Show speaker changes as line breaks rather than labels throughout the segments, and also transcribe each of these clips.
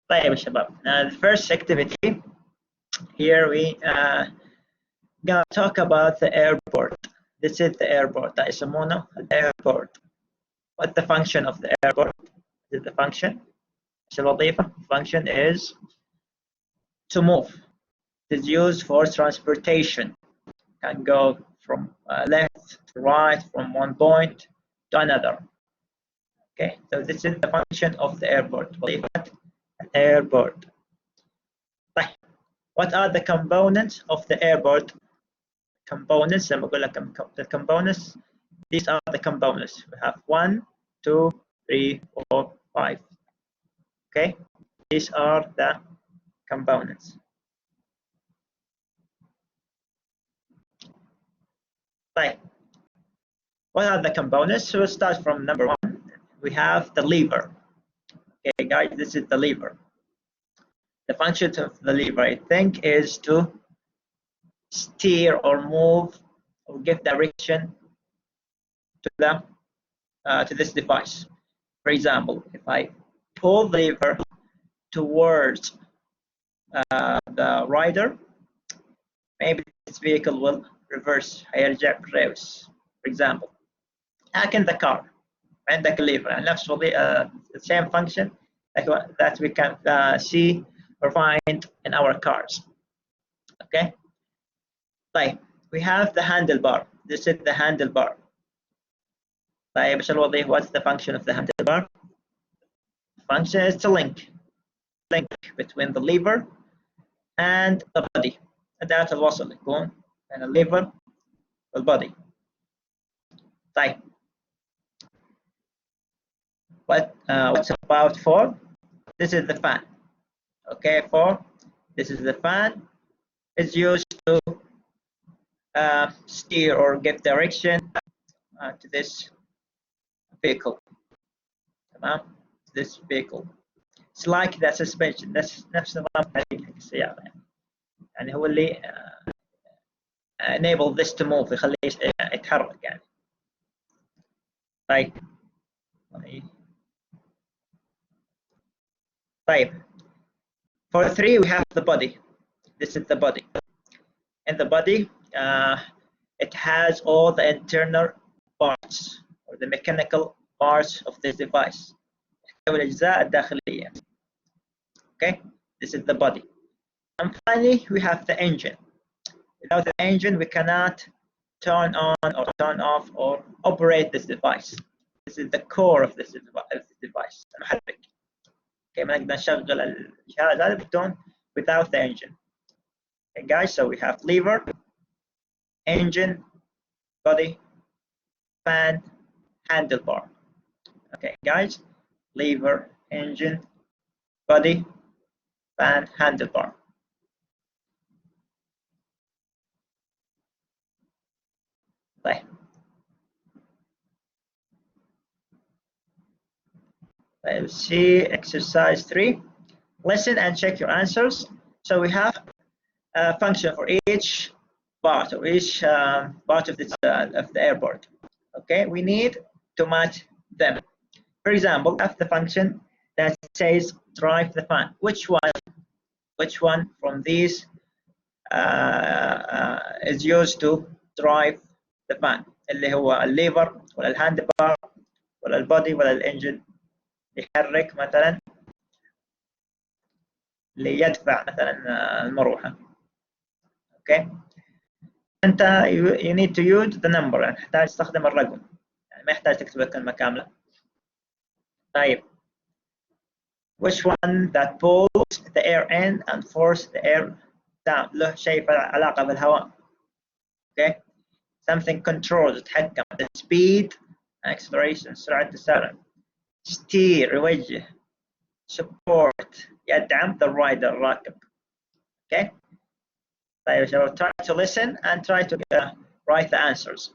طيب يا شباب, the first activity here we gonna talk about the airport. This is the airport. يسمونه airport. What's the function of the airport? Is the function? ايش الوظيفة? Function is to move. It is used for transportation. Can go from left to right, from one point to another. Okay, so this is the function of the airport. وظيفة airport. طيب, what are the components of the airport? Components, لما أقول لك the components, these are the components. We have 1, 2, 3, 4, 5. Okay, these are the components. Right. What are the components? So we'll start from number 1. We have the lever. Okay, guys, this is the lever. The function of the lever, I think, is to steer or move or give direction to this device. For example, if I pull the lever towards the rider, maybe this vehicle will reverse, هيرجع بالريوس. For example, لكن the car عندك lever نفس the same function that we can see or find in our cars. Okay. طيب, we have the handlebar. This is the handlebar. طيب, ايش الوظيفة? What's the function of the handlebar? Function is to link between the lever and the body. أداة الوصل يكون بين الليفر والبody. طيب, what's about 4? This is the fan. Okay, 4. This is the fan. It's used to steer or give direction to this vehicle. تمام, this vehicle. It's like the suspension. نفس نظام حديد حق السيارة يعني هو اللي enable this to move, يخليه يتحرك يعني. طيب. طيب. For 3 we have the body. This is the body. In the body, it has all the internal parts or the mechanical parts of this device. الأجزاء الداخلية. Okay, this is the body. And finally, we have the engine. Without the engine, we cannot turn on or turn off or operate this device. This is the core of this device. المحرك. Okay, ما نقدر نشغل الجهاز هذا بدون without the engine. Okay, guys, so we have lever, engine, body, fan, handlebar. Okay, guys, lever, engine, body, fan, handlebar. طيب. Let's see exercise 3. Listen and check your answers. So we have a function for each part or each part of the airport. Okay, we need to match them. For example, we have the function that says drive the fan. Which one from these is used to drive the fan? اللي هو الليفر ولا الهاند بار ولا البودي ولا الانجن يحرك مثلا ليدفع مثلا المروحة. Okay, انت you need to use the number, يعني تحتاج تستخدم الرقم يعني ما يحتاج تكتب الكلمة كاملة. طيب, which one that pulls the air in and force the air down? له شيء علاقة بالهواء. Okay, something controls يتحكم the speed, acceleration سرعة السرعة, steer يوجه, support يدعم the rider الراكب. Okay. طيب يا شباب, try to listen and try to write the answers.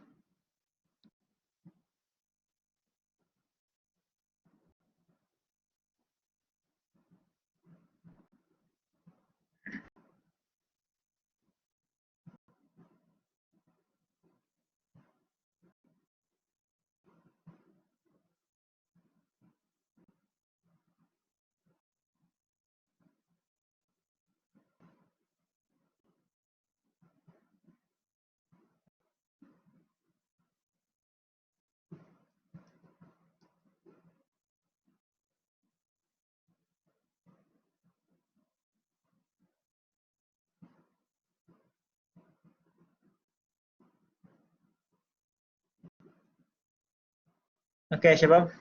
اوكي يا شباب،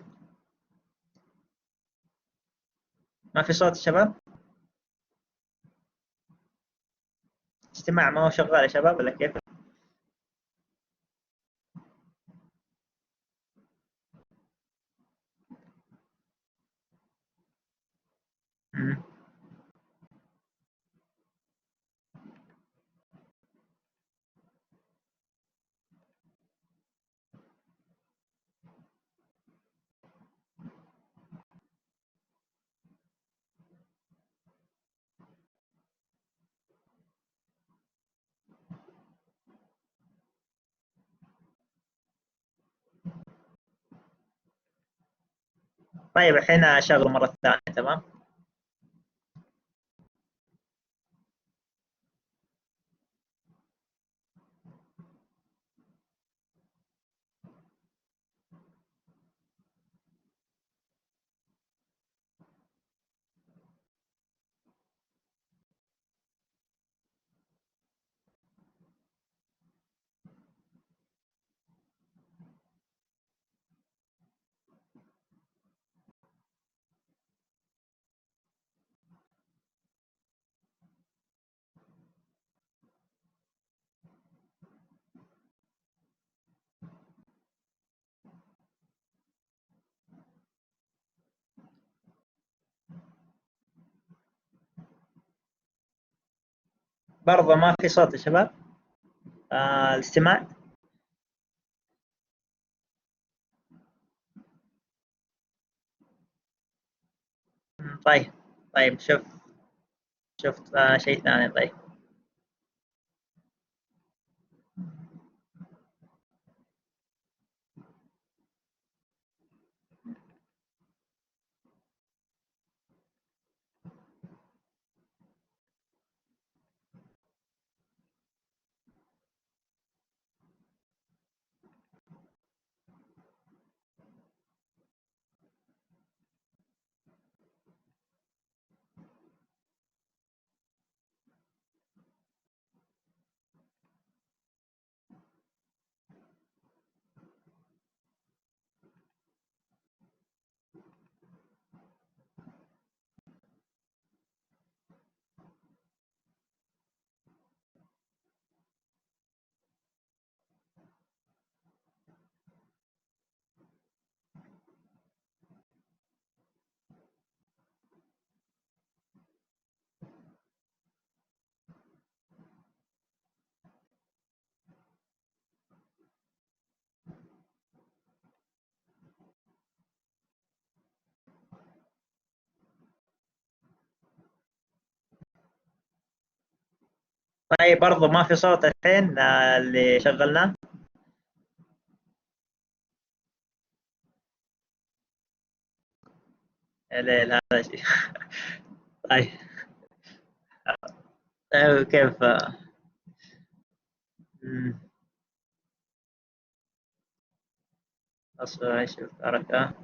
ما في صوت يا شباب؟ الاستماع ما هو شغال يا شباب ولا كيف؟ مم. طيب الحين اشغل مرة ثانية. تمام. برضه ما في صوت يا شباب. الاستماع. طيب. طيب شفت شيء ثاني. طيب. طيب برضه ما في صوت الحين اللي شغلناه. يا ليل هذا شيء. طيب. كيف مم. أصبر أشوف حركة.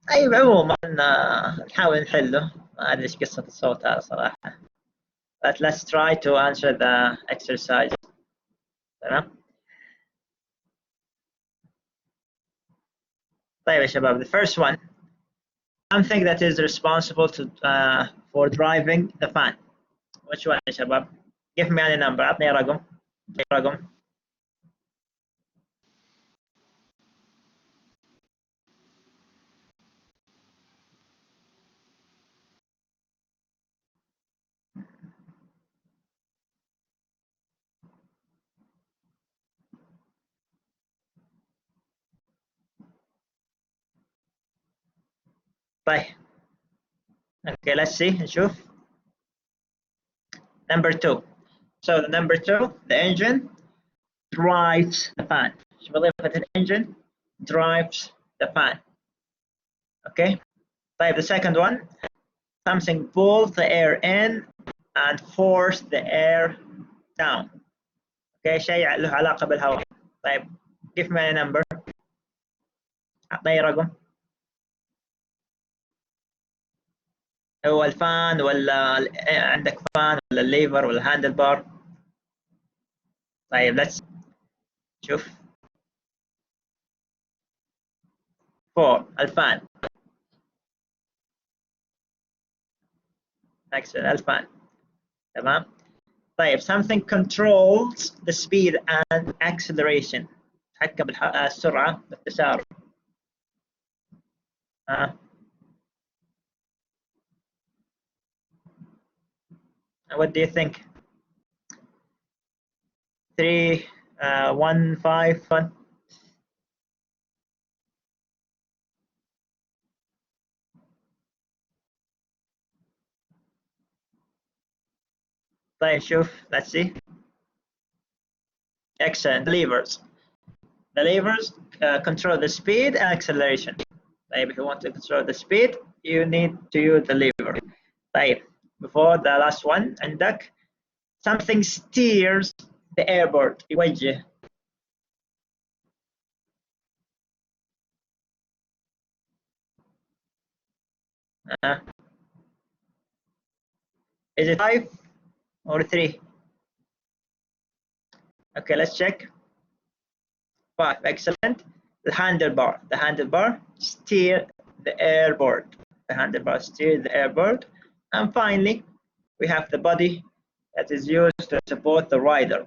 طيب عموما نحاول نحله. ما أدري إيش قصة الصوت هذا صراحة. But let's try to answer the exercise. تمام. طيب يا شباب, the first one, something that is responsible for driving the fan. Which one يا شباب? Give me any number. أعطني رقم. رقم. طيب okay, let's see نشوف number 2. So the number 2, the engine drives the fan. شو وظيفة الانجن؟ drives the fan. Okay. طيب the second one, something pulls the air in and force the air down. Okay, شيء له علاقة بالهواء. طيب give me a number. أعطني رقم. هو الفان ولا عندك فان ولا الليفر ولا الهاندل بار؟ طيب let's شوف. 4 الفان. excellent الفان. تمام. طيب something controls the speed and acceleration. تحكم بالسرعة والتسارع. What do you think? 3 1 5 1. طيب شوف let's see. Excellent. The levers. The levers control the speed and acceleration. طيب if you want to control the speed you need to use the lever. طيب before the last one عندك something steers the airboard. يوجه. Is it 5 or 3? Okay, let's check. 5. Excellent. The handlebar. The handlebar steer the airboard. The handlebar steers the airboard. And finally, we have the body that is used to support the rider.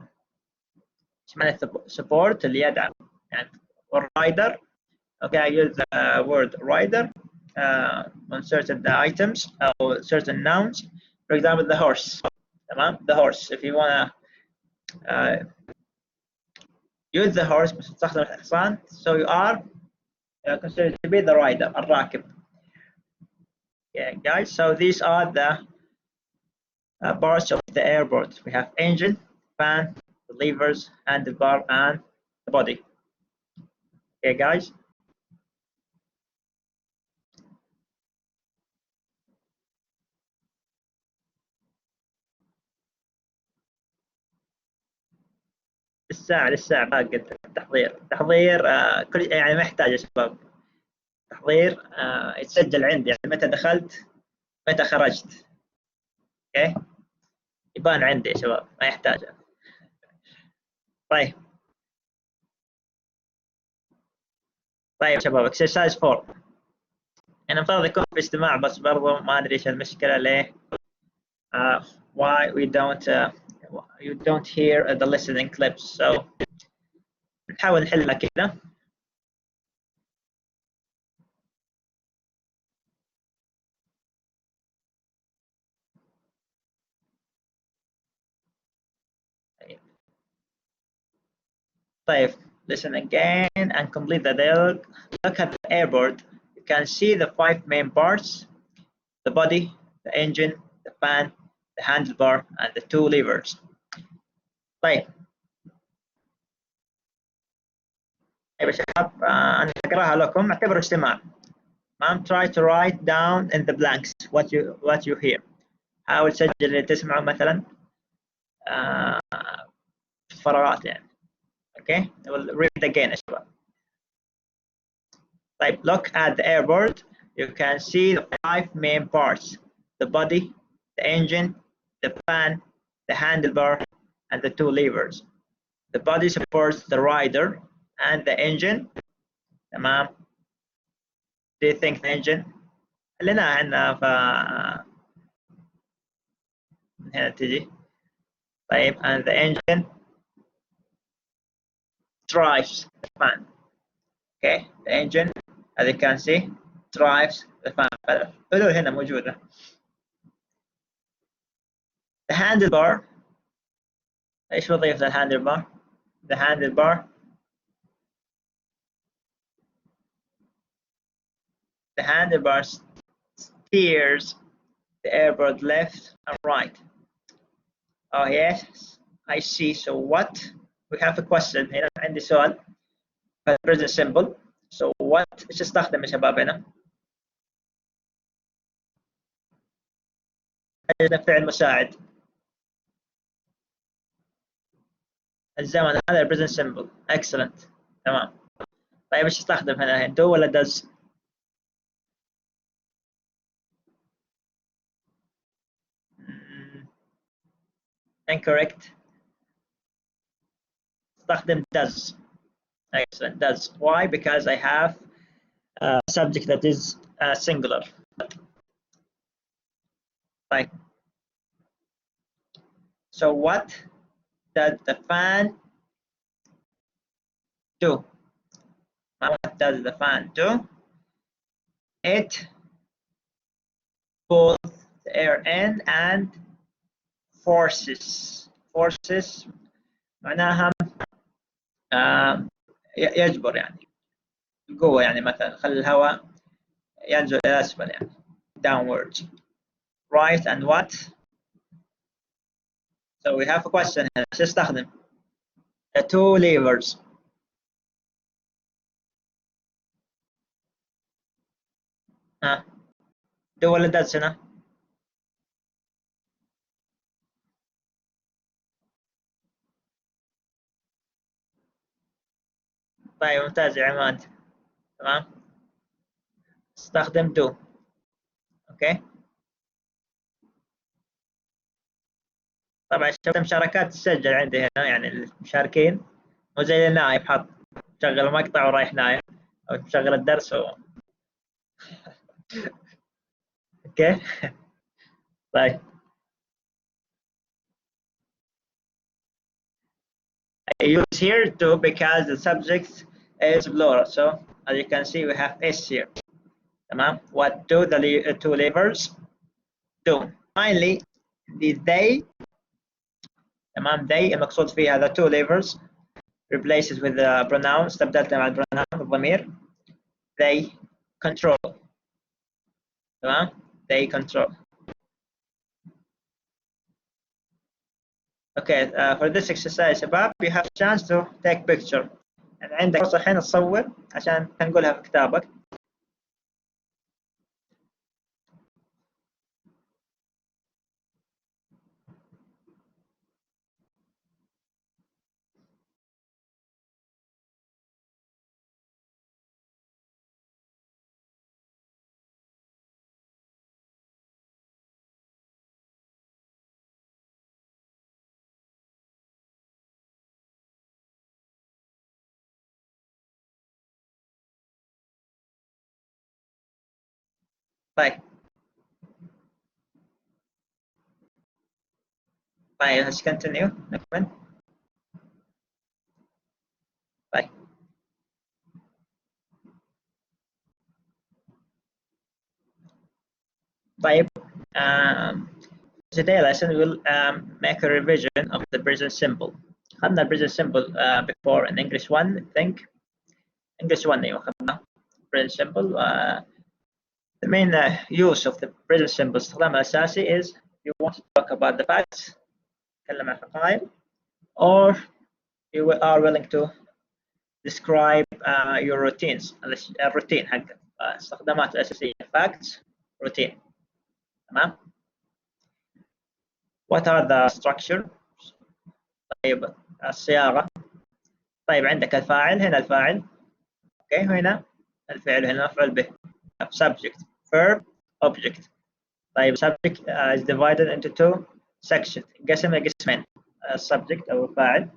ايش معنى support اللي يدعم يعني rider. Okay, I use the word rider on certain items or certain nouns. For example, the horse. تمام. The horse. If you wanna use the horse مش تستخدم الحصان, so you are considered to be the rider, الراكب. Yeah, guys. So these are the parts of the airboard. We have engine, fan, the levers, handlebar, and the body. Okay, guys. لسه باقي التحضير كل يعني ما يحتاج يا شباب تحضير يتسجل عندي يعني متى دخلت متى خرجت. اوكي يبان عندي يا شباب ما يحتاج. طيب يا شباب اكسرسايز 4 انا المفروض يكون في اجتماع بس برضو ما ادري ايش المشكله ليه why we don't you don't hear the listening clips, so نحاول نحلها كذا. طيب listen again and complete the dialogue. Look at the airboard. You can see the 5 main parts: the body, the engine, the fan, the handlebar, and the 2 levers. طيب يا شباب انا اقراها لكم اعتبروا اجتماع. تمام. Try to write down in the blanks what you hear. حاول تسجل اللي تسمعه مثلا فراغات يعني. Okay, I will read again يا شباب. طيب look at the airboard. You can see the 5 main parts: the body, the engine, the fan, the handlebar, and the 2 levers. The body supports the rider and the engine. تمام. Do you think the engine خلينا عندنا من هنا تجي. طيب and the engine drives the fan. Okay, the engine as you can see drives the fan. الحلول هنا موجودة. The handlebar ايش وظيفة الهاندلبار؟ The handlebar Here's the airport left and right. Oh yes, I see. So what? We have a question هنا عندي سؤال. present simple. So what ايش استخدم يا شباب هنا؟ عندنا فعل مساعد. الزمن هذا present simple. Excellent. تمام. طيب ايش استخدم هنا؟ do ولا does؟ Incorrect. استخدم does. Excellent. Does. Why? Because I have a subject that is singular. Like, so what does the fan do? What does the fan do? It pulls the air in and forces. Forces معناها يجبر يعني القوة يعني مثلا خلي الهواء ينزل إلى أسفل يعني downwards. Right and what? So we have a question هنا ايش استخدم؟ The two levers. ها do ولا does هنا؟ طيب ممتاز يا عماد. تمام. استخدم do. اوكي. طبعا شفت مشاركات تسجل عندي هنا يعني المشاركين مو زي النايم حط شغل مقطع ورايح نايم او تشغل الدرس اوكي. طيب I use here to because the subject is plural, so as you can see we have s here. تمام. What do the two levers do? Finally the they. تمام. they المقصود فيها the two levers replaces with the pronoun. استبدلت مع البروناون الضمير. they control. تمام. they control. Okay, for this exercise شباب you have a chance to take picture. يعني عندك فرصة الحين تصور عشان تنقلها في كتابك. طيب. طيب let's continue. نكمل. طيب. طيب. Today lesson will make a revision of the present simple. خدنا present simple before in English 1 I think. English 1 أيوة خدنا present simple. The main use of the present simple استخدامها الأساسي is you want to talk about the facts تتكلم عن الحقائق or you are willing to describe your routines. الروتين حقك. استخدامات الأساسية facts routine. تمام. What are the structure؟ طيب الصياغة. طيب عندك الفاعل هنا الفاعل. اوكي هنا الفعل هنا مفعول به. subject verb object. طيب subject is divided into two sections. قسم لقسمين. subject أو الفاعل.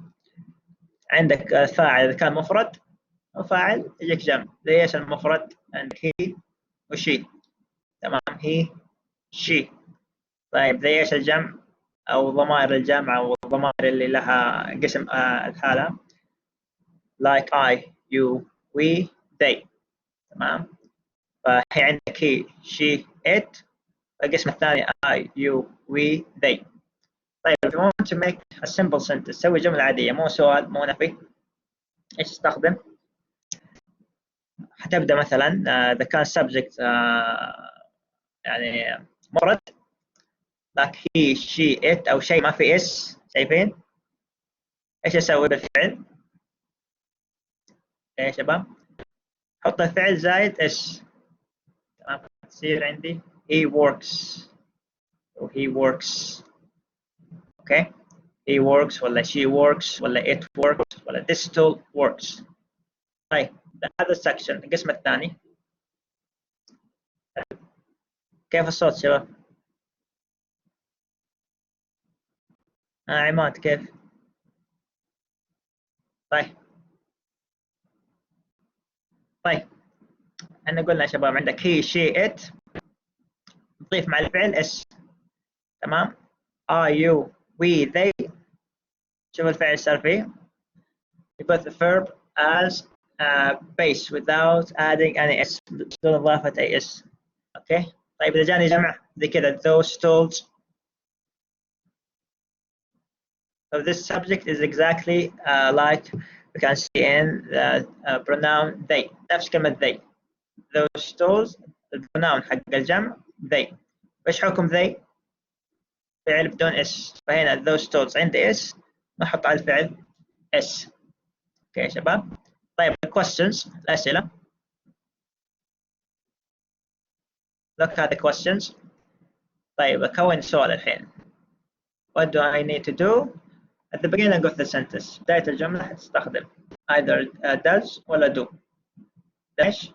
عندك الفاعل إذا كان مفرد وفاعل يجيك جمع. زي ايش المفرد؟ عندك he وشي. تمام. he she. طيب زي ايش الجمع أو ضمائر الجمع أو الضمائر اللي لها قسم الحالة like I you we they. تمام. فهي عندك he she it. القسم الثاني I you we they. طيب if you want to make a simple sentence سوي جملة عادية مو سؤال مو نفي ايش تستخدم؟ حتبدأ مثلا إذا كان subject يعني مفرد like he she it أو شيء ما في اس. شايفين؟ إيش أسوي بالفعل؟ يا شباب حط الفعل زائد اس. تمام تصير عندي he works أو he works. اوكي he works ولا she works ولا it works ولا this tool works. طيب هذا السكشن القسم الثاني. كيف الصوت شباب؟ عماد كيف؟ طيب احنا قلنا يا شباب عندك he she it نضيف مع الفعل اس. تمام I you we they. شوف الفعل صار فيه. you put the verb as base without adding any s بدون اضافه اي اس. اوكي طيب اذا جاني جمع زي كذا those tools. So this subject is exactly like we can see in the pronoun they. نفس كلمة they. Those tools البروناون حق الجمع they. ايش حكم they؟ فعل بدون اس. فهنا those tools عندي اس نحط على الفعل اس. اوكي يا شباب. طيب questions الأسئلة. look at the questions. طيب أكون سؤال الحين. What do I need to do at the beginning of the sentence؟ بداية الجملة حتستخدم either does ولا do. ليش؟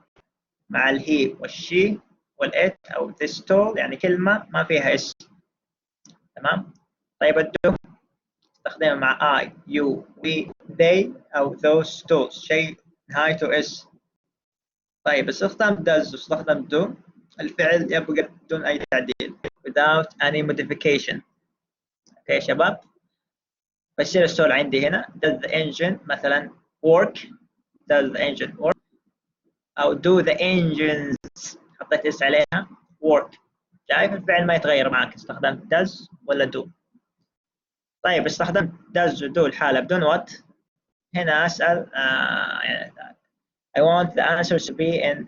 مع الهي والشي والإت أو this tool يعني كلمة ما فيها اس. تمام؟ طيب الدو استخدمها مع I, you, we, they أو those tools شيء نهايته اس. طيب استخدام does واستخدم do الفعل يبقى بدون أي تعديل without any modification. أوكي يا شباب؟ فيصير السؤال عندي هنا does the engine مثلا work؟ does the engine work؟ أو do the engines حطيت اس عليها work. شايف الفعل ما يتغير معك استخدمت does ولا do. طيب استخدمت does و do الحالة بدون what هنا أسأل I want the answers to be in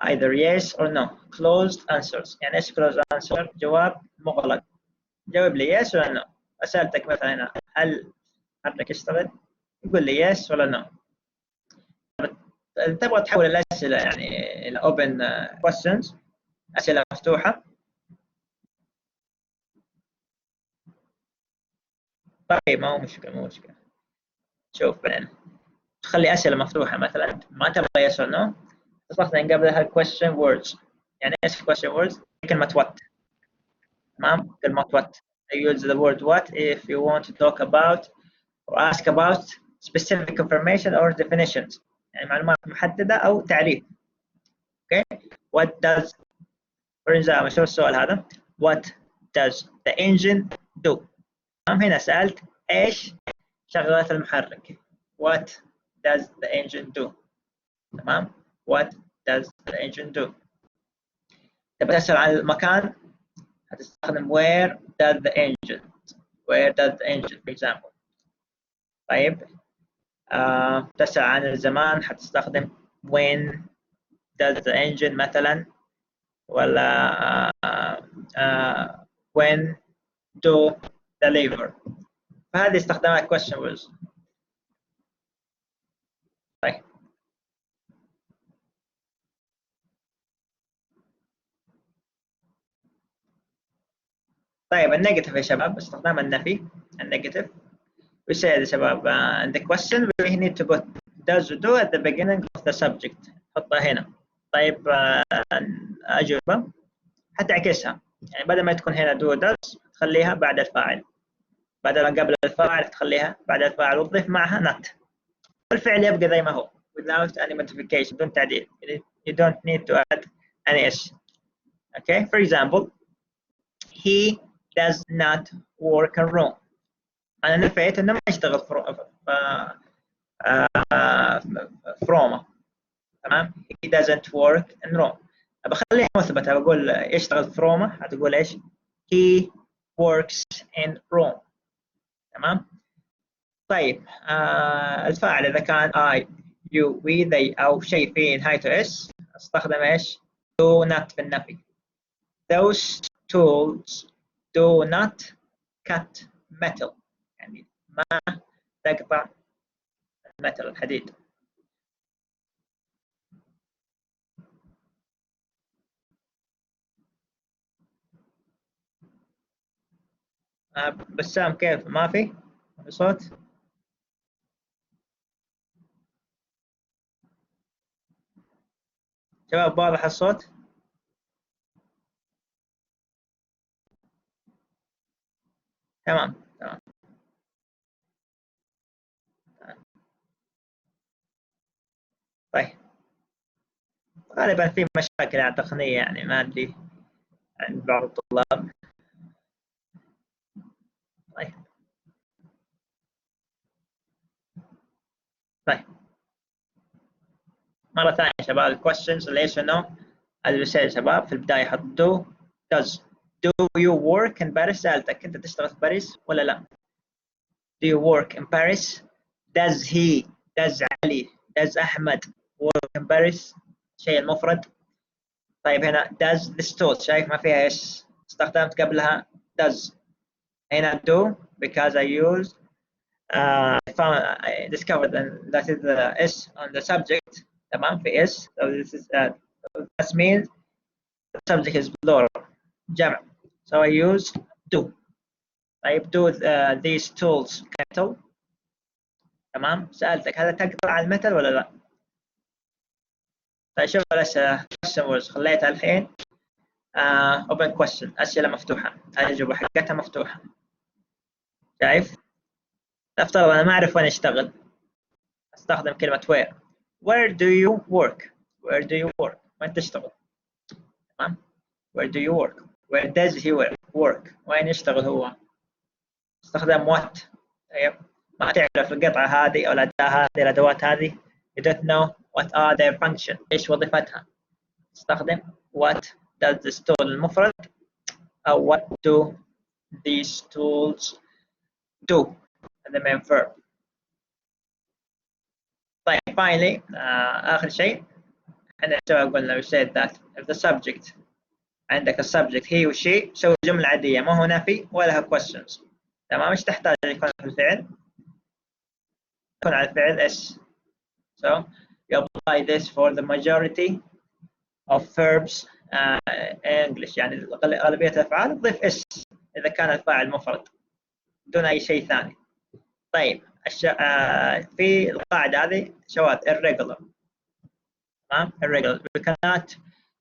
either yes or no closed answers. يعني ايش closed answer؟ جواب مغلق. جاوب لي yes ولا no. أسألتك مثلا هنا هل حبك يشتغل؟ يقول لي yes ولا no. تبغى تحول الأسئلة يعني إلى open questions أسئلة مفتوحة. طيب ما هو مشكلة شوف بعدين تخلي أسئلة مفتوحة مثلا ما تبغى yes or no تستخدم قبلها question words. يعني ايش question words؟ كلمة what. تمام كلمة what. I use the word what if you want to talk about or ask about specific information or definitions يعني معلومات محددة أو تعريف. okay what does for example شوف السؤال هذا what does the engine do. تمام هنا سألت ايش شغلات المحرك what does the engine do. تمام what does the engine do. تبغى تسأل عن المكان هتستخدم where does the engine for example. طيب تسأل عن الزمان هتستخدم when does the engine مثلا ولا when do the labor. فهذه استخدامات question words. طيب النيجاتيف يا شباب استخدام النفي. النيجاتيف we say يا شباب in the question we need to put does do at the beginning of the subject. حطها هنا. طيب أجوبة حتعكسها يعني بدل ما تكون هنا do does تخليها بعد الفاعل. بدل ما قبل الفاعل تخليها بعد الفاعل وتضيف معها not. والفعل يبقى زي ما هو without any modification بدون تعديل. You don't need to add any s. Okay for example he does not work in Rome. أنا نفيت إنه ما يشتغل في روما. تمام he doesn't work in Rome. بخليها مثبتة بقول يشتغل في روما هتقول إيش he works in Rome. تمام طيب الفاعل إذا كان I you we they أو شيء في نهايته s استخدم إيش do not في النفي. those tools do not cut metal. يعني ما تقطع الميتال الحديد. بسام كيف ما في صوت؟ شباب واضح الصوت؟ تمام تمام. طيب غالبا في مشاكل تقنية يعني ما أدري عند بعض الطلاب. طيب طيب مرة ثانية شباب الكويستشنز ليش انه اللي بيصير شباب في البداية حط does do you work in Paris؟ سألتك أنت تشتغل في باريس ولا لا؟ do you work in Paris؟ does he does علي does أحمد work in Paris؟ شيء المفرد. طيب هنا does this tool شايف ما فيها ايش؟ استخدمت قبلها does. هنا do because I use I discovered that is the s on the subject. تمام في s so this is that means the subject is plural جمع so I use do. طيب do these tools metal؟ تمام سألتك هذا تقطع المثل ولا لا؟ طيب شوف الأسئلة question words خليتها الحين open question أسئلة مفتوحة الأجوبة حقتها مفتوحة. شايف؟ نفترض أنا ما أعرف وين أشتغل أستخدم كلمة where do you work؟ where do you work؟ وين تشتغل؟ تمام where do you work؟ where does he work؟ وين يشتغل هو؟ استخدم what. طيب ما تعرف القطعة هذه أو الأداة هذه الأدوات هذه you don't know what are their function إيش وظيفتها. استخدم what does this tool المفرد أو what do these tools do the main verb. طيب finally آخر شيء احنا قلنا we said that if the subject عندك السبجكت هي وشي سوي جملة عادية ما هو نفي ولا questions. تمام ايش تحتاج يكون في الفعل؟ يكون على الفعل s. So you apply this for the majority of verbs English يعني غالبية الأفعال تضيف s إذا كان الفاعل مفرد دون أي شيء ثاني. طيب في القاعدة هذه شواذ irregular. تمام irregular we cannot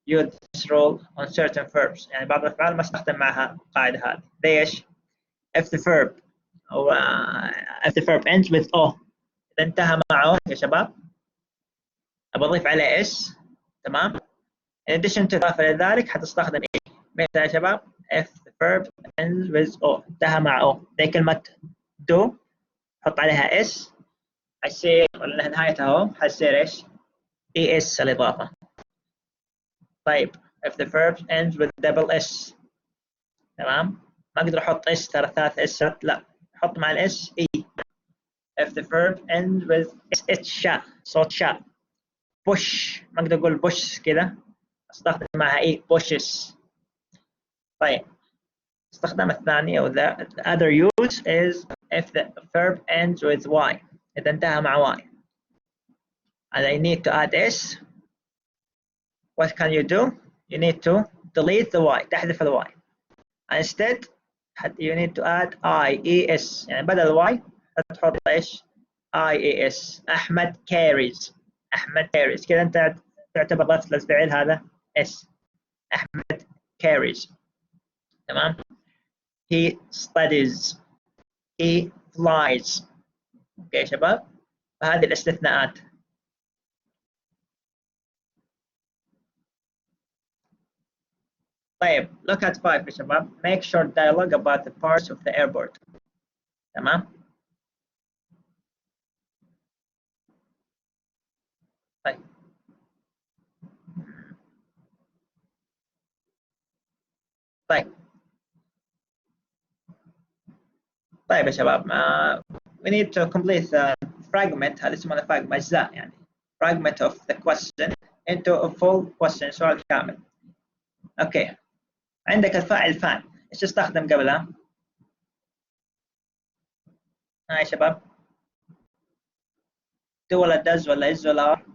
use this rule on certain verbs يعني بعض الأفعال ما استخدم معها القاعدة هذه. ليش؟ if the verb أو if the verb ends with o إذا انتهى معه يا شباب بضيف عليه s. تمام in addition to إضافة لذلك حتستخدم e. مثل يا شباب if the verb ends with o انتهى مع o زي كلمة do حط عليها s حيصير نهايتها o حيصير ايش؟ es الإضافة. طيب if the verb ends with double s تمام ما اقدر احط اس ترى ثلاث اس لا احط مع الاس اي. if the verb ends with sh شا صوت شا push ما اقدر اقول push كذا استخدم معها اي pushes. طيب الاستخدام الثاني او the other use is if the verb ends with y اذا انتهى مع y and I need to add s what can you do؟ you need to delete the y تحذف ال y. instead you need to add IES يعني بدل y تحط ايش؟ IES. أحمد carries أحمد carries كذا أنت تعتبر ضفت للفعل هذا S. أحمد carries. تمام. he studies he flies. اوكي يا شباب فهذه الاستثناءات. طيب look at 5 يا شباب make short dialogue about the parts of the airport. تمام. طيب طيب يا شباب we need to complete the fragment هذا اسمه fragment أجزاء يعني fragment of the question into a full question سؤال كامل. اوكي عندك الفاعل فان، ايش استخدم قبلها؟ يا شباب، دو ولا دز ولا از ولا ار؟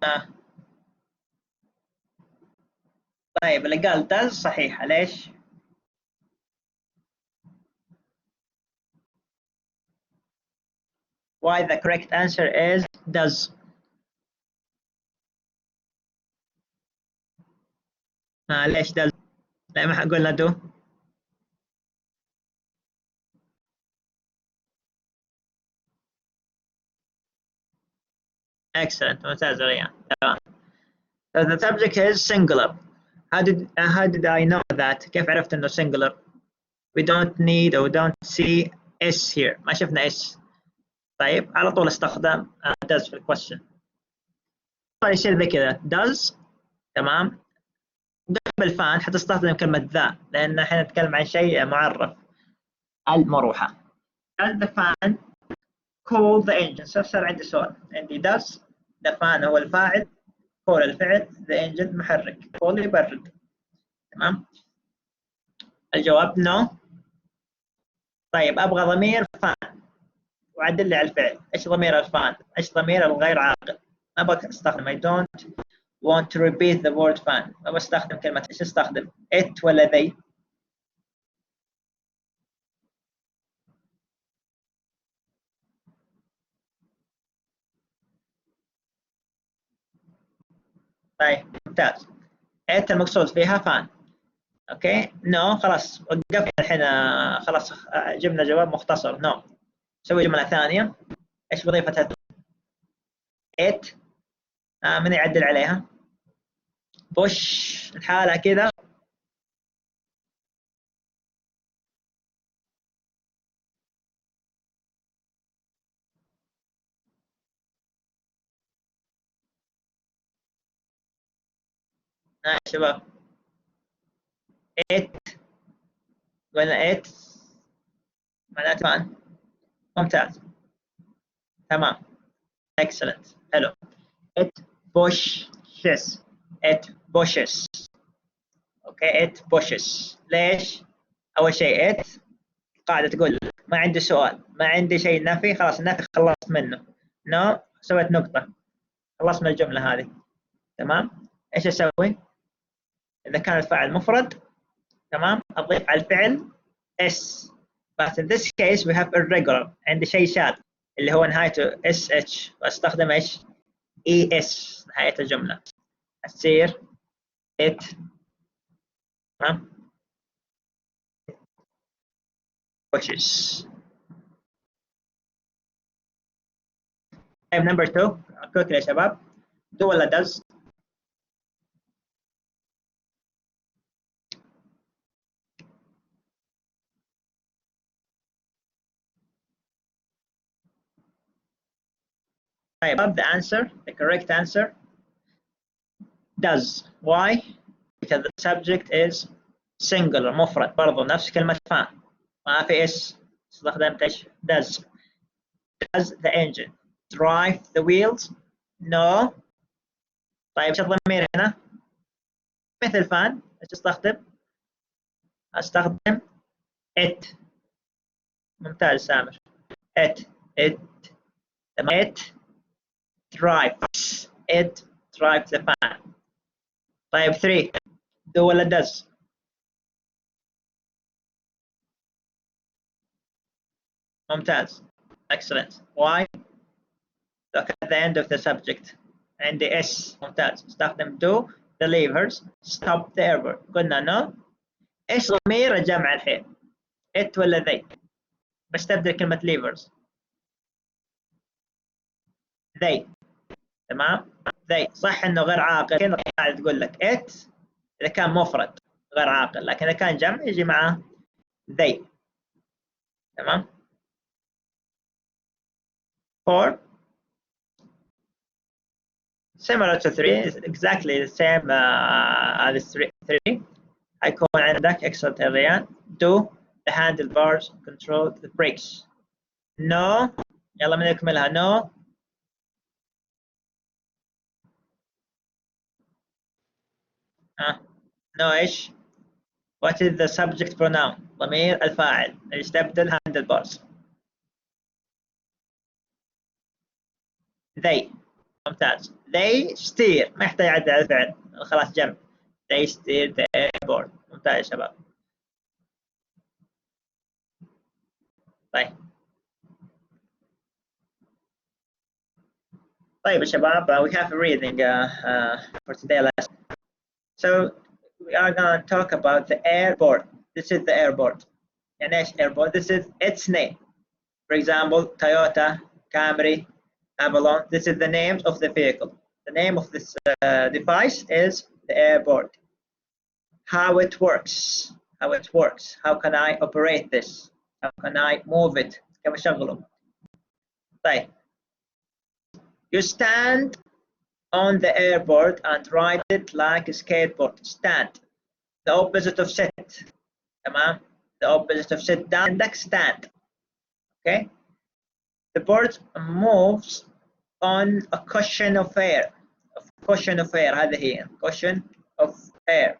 آه. طيب اللي قال دز صحيحة، ليش؟ Why the correct answer is does. ليش does؟ لا ما قلنا do. Excellent. ممتاز ريان. تمام. So the subject is singular. How did I know that؟ كيف عرفت انه singular؟ We don't need or don't see s here. ما شفنا s. طيب على طول استخدم does في الكويشن. يصير زي كذا does. تمام. قبل فان حتستخدم كلمة ذا لأن احنا نتكلم عن شيء معرف. المروحة. does the fan call the engine؟ صار عندي سؤال. عندي does the fan هو الفاعل، call الفعل، the engine محرك، call يبرد. تمام. الجواب no. طيب أبغى ضمير فان وعدل لي على الفعل. إيش ضمير الفان؟ إيش ضمير الغير عاقل؟ ما أبغى أستخدم I don't want to repeat the word fan. ما بستخدم كلمة إيش أستخدم؟ it ولا they؟ طيب ممتاز. it المقصود فيها فان. اوكي نو خلاص وقفنا الحين. خلاص جبنا جواب مختصر نو. نسوي جملة ثانية. ايش وظيفتها؟ it. من يعدل عليها؟ بوش الحالة كذا. يا شباب it قلنا it معناته فان. ممتاز. تمام. excellent. حلو. it pushes. it pushes. اوكي it pushes. ليش؟ اول شيء it قاعدة تقول ما عندي سؤال، ما عندي شيء نفي، خلاص النفي خلصت منه. نو سويت نقطة، خلصت من الجملة هذه. تمام. ايش اسوي؟ اذا كان الفاعل مفرد تمام اضيف على الفعل s. but in this case we have irregular. عندي شيء شاذ اللي هو نهايته sh واستخدم ايش؟ es نهاية الجملة. تصير it. تمام. pushes. طيب نمبر 2 كويك يا شباب. do ولا does؟ طيب the answer, the correct answer does. Why? Because the subject is singular مفرد برضو نفس كلمة فان ما في اس. استخدمت ايش؟ does. does the engine drive the wheels؟ no. طيب ايش الضمير هنا؟ مثل فان ايش استخدم؟ استخدم it. ممتاز سامر. it it it drives. it drives the fan. طيب 3 do ولا does؟ ممتاز. excellent. Why؟ look at the end of the subject. عندي s. ممتاز. استخدم do the levers stop the error. قلنا no. ايش ضمير الجمع الحين؟ it ولا they؟ بستبدل كلمة levers. they. تمام. they صح انه غير عاقل هنا قاعد تقول لك it اذا كان مفرد غير عاقل، لكن اذا كان جمع يجي معه they. تمام. 4 similar to 3 is exactly the same as 3 حيكون عندك اكسلريان do the handlebars control the brakes. No, يلا من يكملها. No, no ايش؟ what is the subject pronoun؟ ضمير الفاعل يستبدل handlebars. they. ممتاز. they steer، ما يحتاج يعدل على الفعل، خلاص جنب. they steer the airboard. ممتاز يا شباب. طيب طيب يا شباب, we have a reading for today lesson. So we are going to talk about the airboard. This is the airboard. يعني ايش airboard? This is its name. For example, Toyota, Camry, Avalon. This is the names of the vehicle. The name of this device is the airboard. How it works. How it works. How can I operate this? How can I move it? كيف أشغله؟ طيب. You stand on the airboard and ride it like a skateboard. Stand. The opposite of sit. تمام. The opposite of sit down عندك stand. Okay. The board moves on a cushion of air. Cushion of air هذه هي. Cushion of air.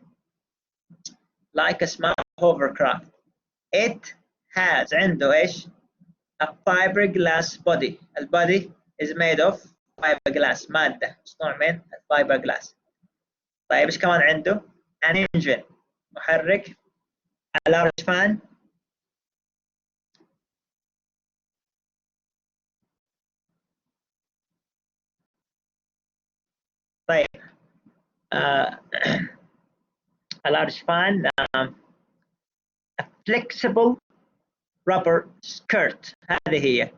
Like a small hovercraft. It has عنده ايش؟ A fiberglass body. البودي is made of fiberglass. مادة مصنوع من fiberglass. طيب ايش كمان عنده؟ An engine. محرك. A large fan. طيب a large fan, a flexible rubber skirt. هذه هي.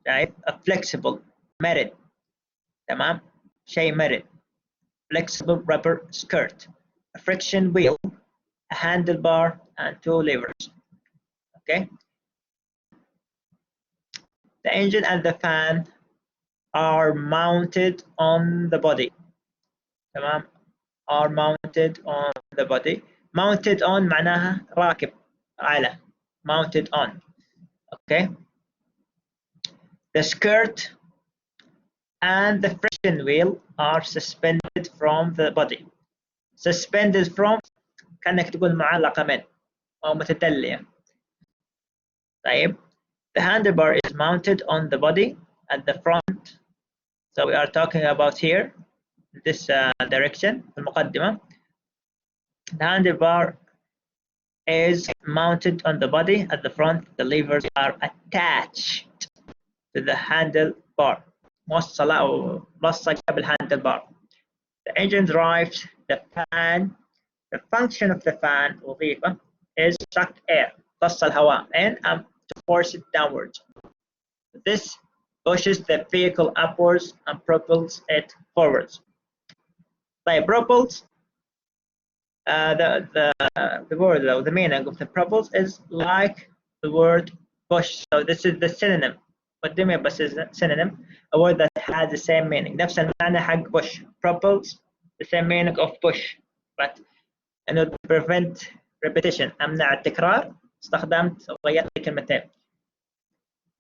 شايف؟ a flexible مرن. تمام؟ شيء مرن. Flexible rubber skirt. A friction wheel, a handlebar, and 2 levers. Okay. The engine and the fan are mounted on the body. تمام؟ are mounted on the body. Mounted on معناها راكب على. Mounted on. Okay. The skirt and the friction wheel are suspended from the body. Suspended from كأنك تقول معلقة من أو متدلية. طيب. The handlebar is mounted on the body at the front. So we are talking about here, this direction, المقدمة. The handlebar is mounted on the body at the front. The levers are attached to the handlebar. موصلة أو ملصقة بالhandlebar. The engine drives the fan. The function of the fan وظيفة is suck air. تصل الهواء in and to force it downwards. This pushes the vehicle upwards and propels it forwards. طيب propels, the word though, the meaning of the propels is like the word push. So this is the synonym. قدمي بس is synonym, a word that has the same meaning. نفس المعنى حق push. Propels, the same meaning of push, but to prevent repetition, أمنع التكرار, استخدمت وغيرت كلمتين.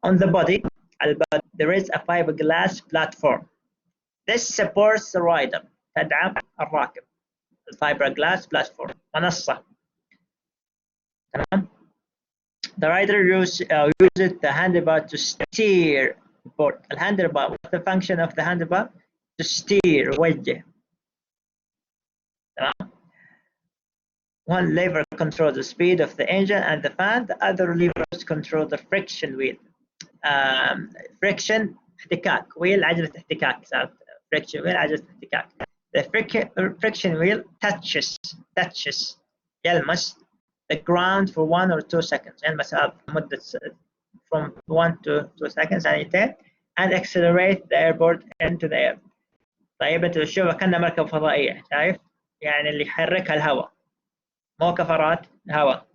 On the body, there is a fiberglass platform. This supports the rider. تدعم الراكب. The fiberglass platform. منصة. تمام. The rider uses the handlebar to steer the board. الhandlebar, what's the function of the handlebar? To steer, وجه. تمام. One lever controls the speed of the engine and the fan. The other levers control the friction wheel. Friction احتكاك. wheel عجلة احتكاك. friction wheel عجلة احتكاك. The friction wheel touches يلمس the ground for 1 or 2 seconds. يلمس الأرض مدة from 1 to 2 seconds ثانيتين and accelerate the airboard into the air. طيب انت تشوفها كأنها مركبة فضائية. شايف؟ يعني اللي يحركها الهواء. مو كفرات هواء.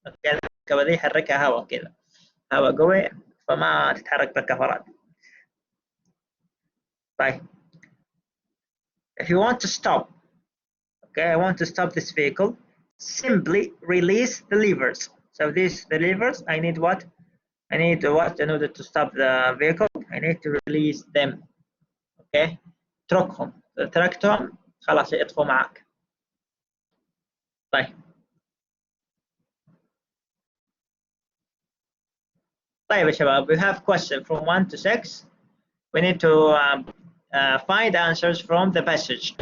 المركبة دي يحركها هواء كذا. هواء قوي فما تتحرك بالكفرات. طيب If you want to stop, okay, I want to stop this vehicle, simply release the levers. So these the levers, I need what? I need what in order to stop the vehicle? I need to release them. اوكي اتركهم تركتهم خلاص يطفوا معك. طيب يا شباب, we have question from 1 to 6. We need to find answers from the passage.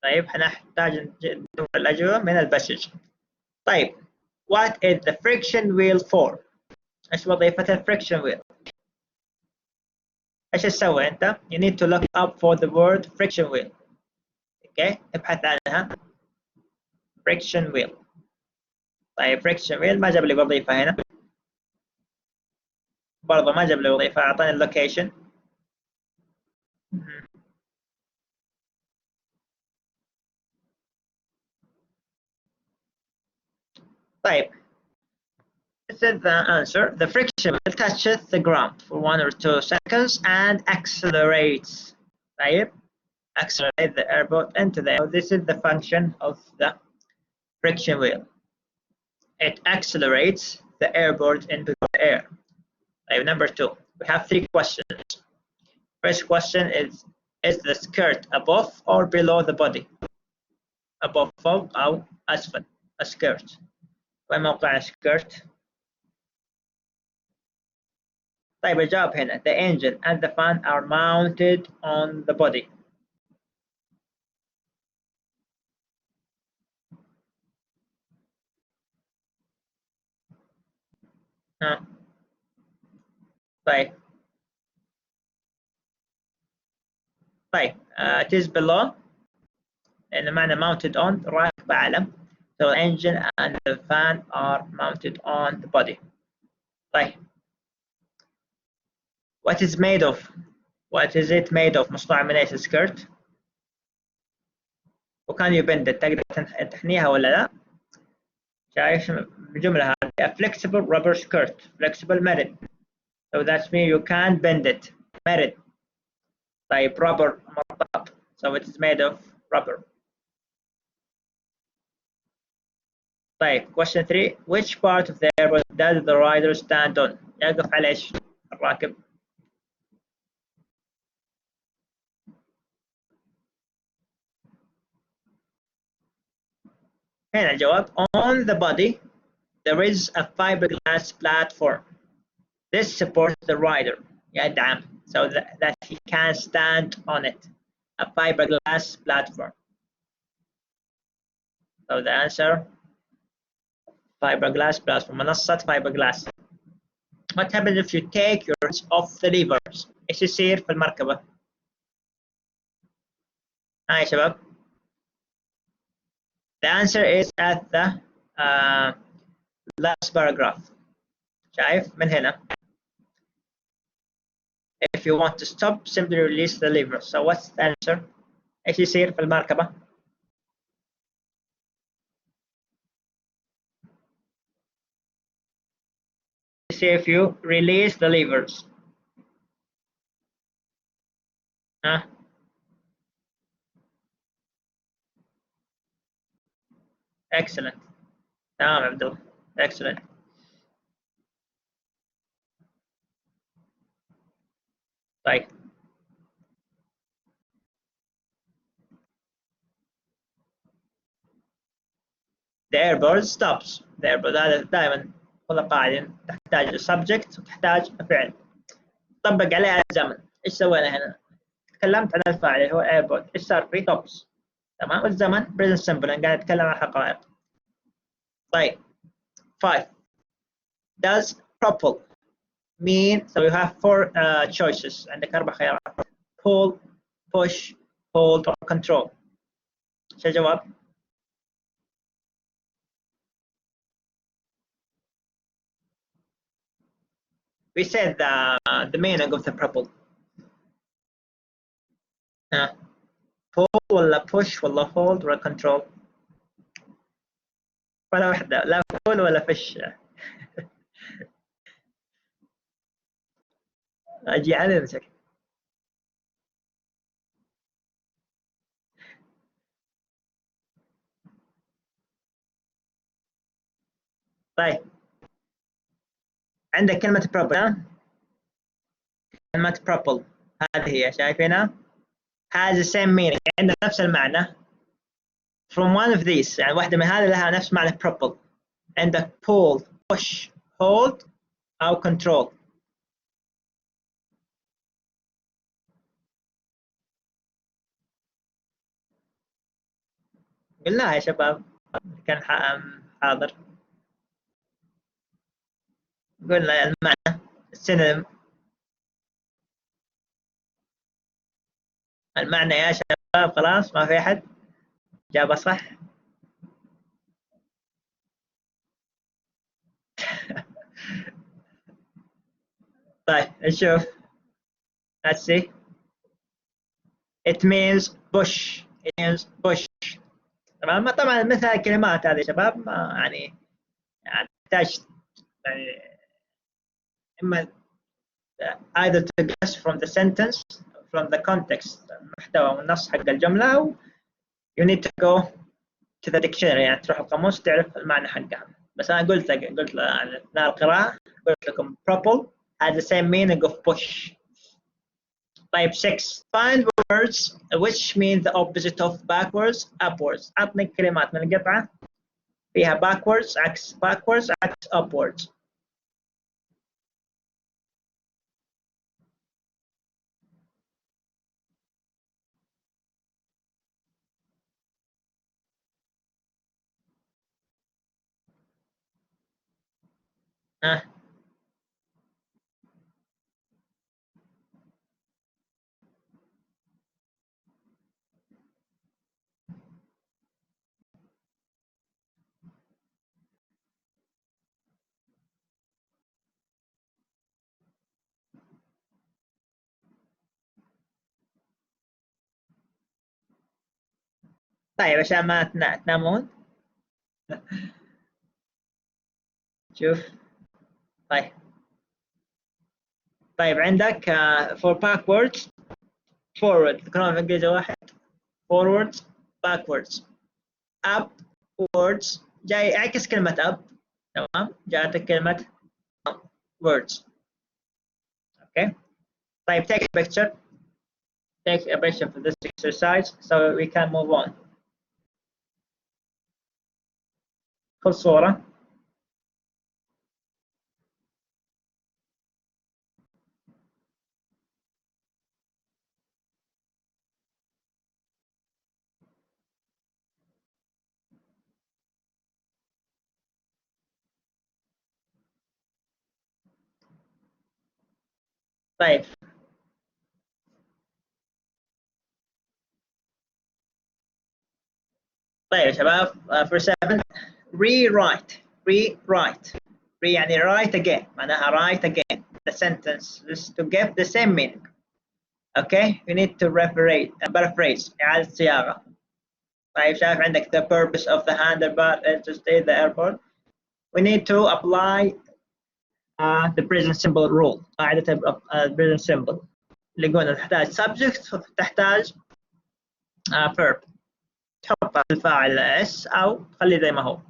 طيب هنحتاج ندور الأجوبة من الباسج. طيب, what is the friction wheel for? ايش وظيفة الفريكشن wheel؟ ايش تسوي انت؟ You need to look up for the word friction wheel. اوكي, ابحث عنها. friction wheel. طيب friction wheel ما جاب لي وظيفة هنا. برضه ما جاب لي وظيفة, اعطاني اللوكيشن. طيب, this is the answer. The friction wheel touches the ground for 1 or 2 seconds and accelerates. طيب, accelerate the airboat into the air. This is the function of the friction wheel. It accelerates the airboat into the air. طيب, number 2. We have 3 questions. First question is the skirt above or below the body? above فوق أو أسفل. A skirt. وين موقع السكيرت؟ طيب الجواب هنا. The engine and the fan are mounted on the body. طيب it is below لأن معنى mounted on راكب على. So the engine and the fan are mounted on the body. طيب, what is made of? What is it made of? مصنوع من ايش السكيرت؟ وكان يبندد, تقدر تحنيها ولا لا؟ شايف الجملة هذه a flexible rubber skirt. flexible مرن. So that means you can't bend it. مرن. طيب rubber مطاط. So it is made of rubber. طيب question 3. Which part of the airboat does the rider stand on? يقف على ايش الراكب؟ هنا الجواب. On the body there is a fiberglass platform. This supports the rider. يدعم. So that he can stand on it. A fiberglass platform. So the answer, fiberglass platform. منصة fiberglass. What happens if you take your hands off the levers? ايش يصير في المركبة؟ يا شباب. The answer is at the last paragraph. شايف من هنا. If you want to stop, simply release the lever. So what's the answer? ايش يصير في المركبة؟ If you release the levers. Excellent. تمام عبد الله. Excellent. طيب. The airboat stops. The airboat هذا دائما خذ قاعدة تحتاج subject وتحتاج فعل. طبق عليها الزمن. ايش سوينا هنا؟ تكلمت عن الفاعل اللي هو airboat. ايش صار فيه؟ stops. تمام. والزمن present simple. انا قاعد اتكلم عن حقائق. طيب. 5. Does propel mean, so you have 4 choices. عندك 4 خيارات. Pull, push, hold or control. ايش الجواب؟ We said the meaning of the propel. pull ولا push ولا hold ولا control؟ ولا واحدة. لا pull ولا push. أجي على نفسك. طيب عندك كلمة propel. كلمة propel هذه هي، شايفينها؟ has the same meaning، عندها نفس المعنى. from one of these، يعني واحدة من هذه لها نفس معنى propel. عندك pull، push، hold أو control. قلناها يا شباب، كان حاضر. قلنا المعنى السينونيم. المعنى يا شباب خلاص، ما في أحد جابها صح. طيب نشوف. let's see. it means push. it means push. تمام. طبعا مثل الكلمات هذه يا شباب ما يعني تحتاج يعني اما either to guess from the sentence from the context، المحتوى والنص حق الجملة، أو you need to go to the dictionary، يعني تروح القاموس تعرف المعنى حقها. بس أنا قلت أثناء القراءة قلت لكم propel has the same meaning of push. طيب 6. find words which mean the opposite of backwards upwards. أعطني كلمات من القطعة فيها backwards عكس backwards عكس upwards. طيب عشان ما تنامون شوف. طيب عندك for backwards forward، ذكرنا في انجليزي واحد. forwards backwards upwards جاي يعكس كلمة up. تمام. جاءتك كلمة words. okay. طيب take a picture for this exercise so we can move on. خذ صورة. طيب يا شباب for 7 rewrite يعني write again، معناها write again the sentence to give the same meaning. okay. you need to paraphrase إعادة صياغة. طيب شايف عندك the purpose of the handlebar is to stay the airport. we need to apply the present simple rule، قاعدة present simple اللي قلنا تحتاج subject تحتاج verb، تحط الفاعل s أو خليه زي ما هو.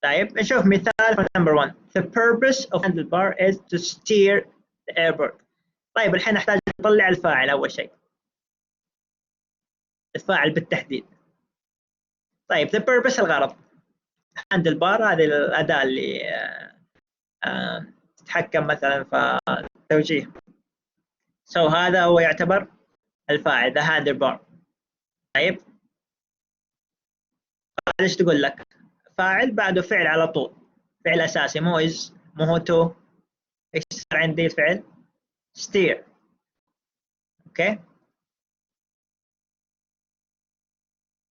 طيب نشوف مثال number 1. the purpose of handlebar is to steer the airport. طيب الحين نحتاج نطلع الفاعل أول شيء، الفاعل بالتحديد. طيب the purpose الغرض، handlebar هذه الأداة اللي تتحكم مثلا في التوجيه. هذا هو يعتبر الفاعل the handlebar. طيب ايش تقول لك؟ فاعل بعده فعل على طول، فعل اساسي مو is مو هو to. ايش صار عندي الفعل؟ steer. اوكي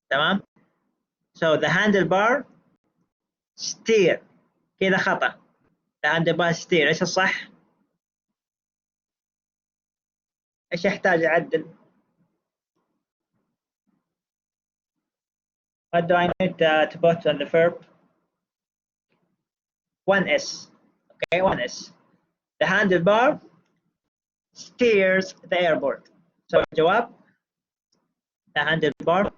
تمام. the handlebar steer كذا خطأ. the handlebar steer ايش الصح؟ ايش يحتاج اعدل؟ what do I need to put on the verb؟ 1s. okay 1s. the handlebar steers the airport. الجواب the handlebar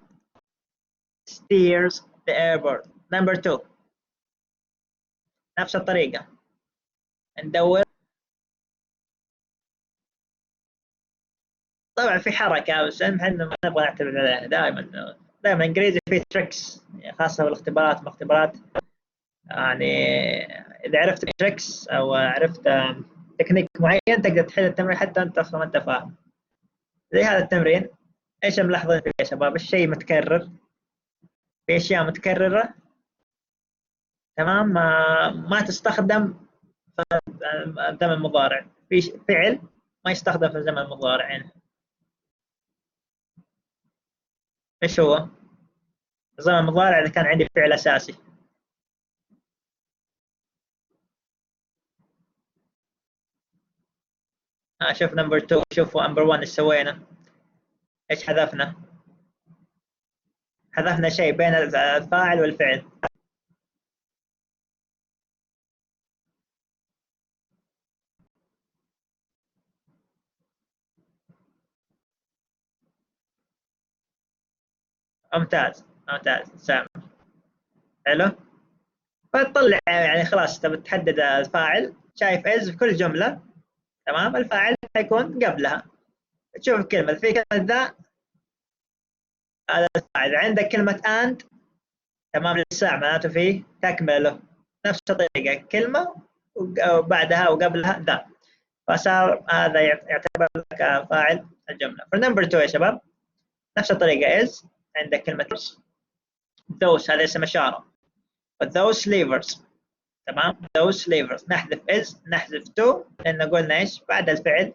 steers the airport. number 2. نفس الطريقة ندور. طبعا في حركة بس احنا ما نبغى نعتمد عليها دائما. دائما الانجليزي فيه تريكس خاصة بالاختبارات والاختبارات. يعني اذا عرفت تريكس او عرفت تكنيك معين تقدر تحل التمرين حتى انت اصلا ما انت فاهم. زي هذا التمرين، ايش ملاحظين فيه يا شباب؟ الشيء متكرر، في اشياء متكررة، تمام، ما تستخدم في الزمن المضارع. في فعل ما يستخدم في الزمن المضارع يعني. ايش هو؟ الزمن المضارع اذا كان عندي فعل اساسي. شوف نمبر 2، شوفوا نمبر 1 ايش سوينا؟ ايش حذفنا؟ حذفنا شيء بين الفاعل والفعل. ممتاز ممتاز سام. حلو. فتطلع يعني خلاص تبي تحدد الفاعل، شايف از في كل جمله، تمام، الفاعل حيكون قبلها. تشوف كلمه، في كلمه ذا، هذا الفاعل. عندك كلمه اند، تمام، للساعه معناته فيه تكمله له. نفس الطريقه كلمه وبعدها وقبلها ذا، فصار هذا يعتبر لك فاعل الجمله. فنمبر 2 يا شباب نفس الطريقه از، عندك كلمه those، هذا اسم اشاره. those levers، تمام، those levers نحذف is نحذف to، لان قلنا ايش؟ بعد الفعل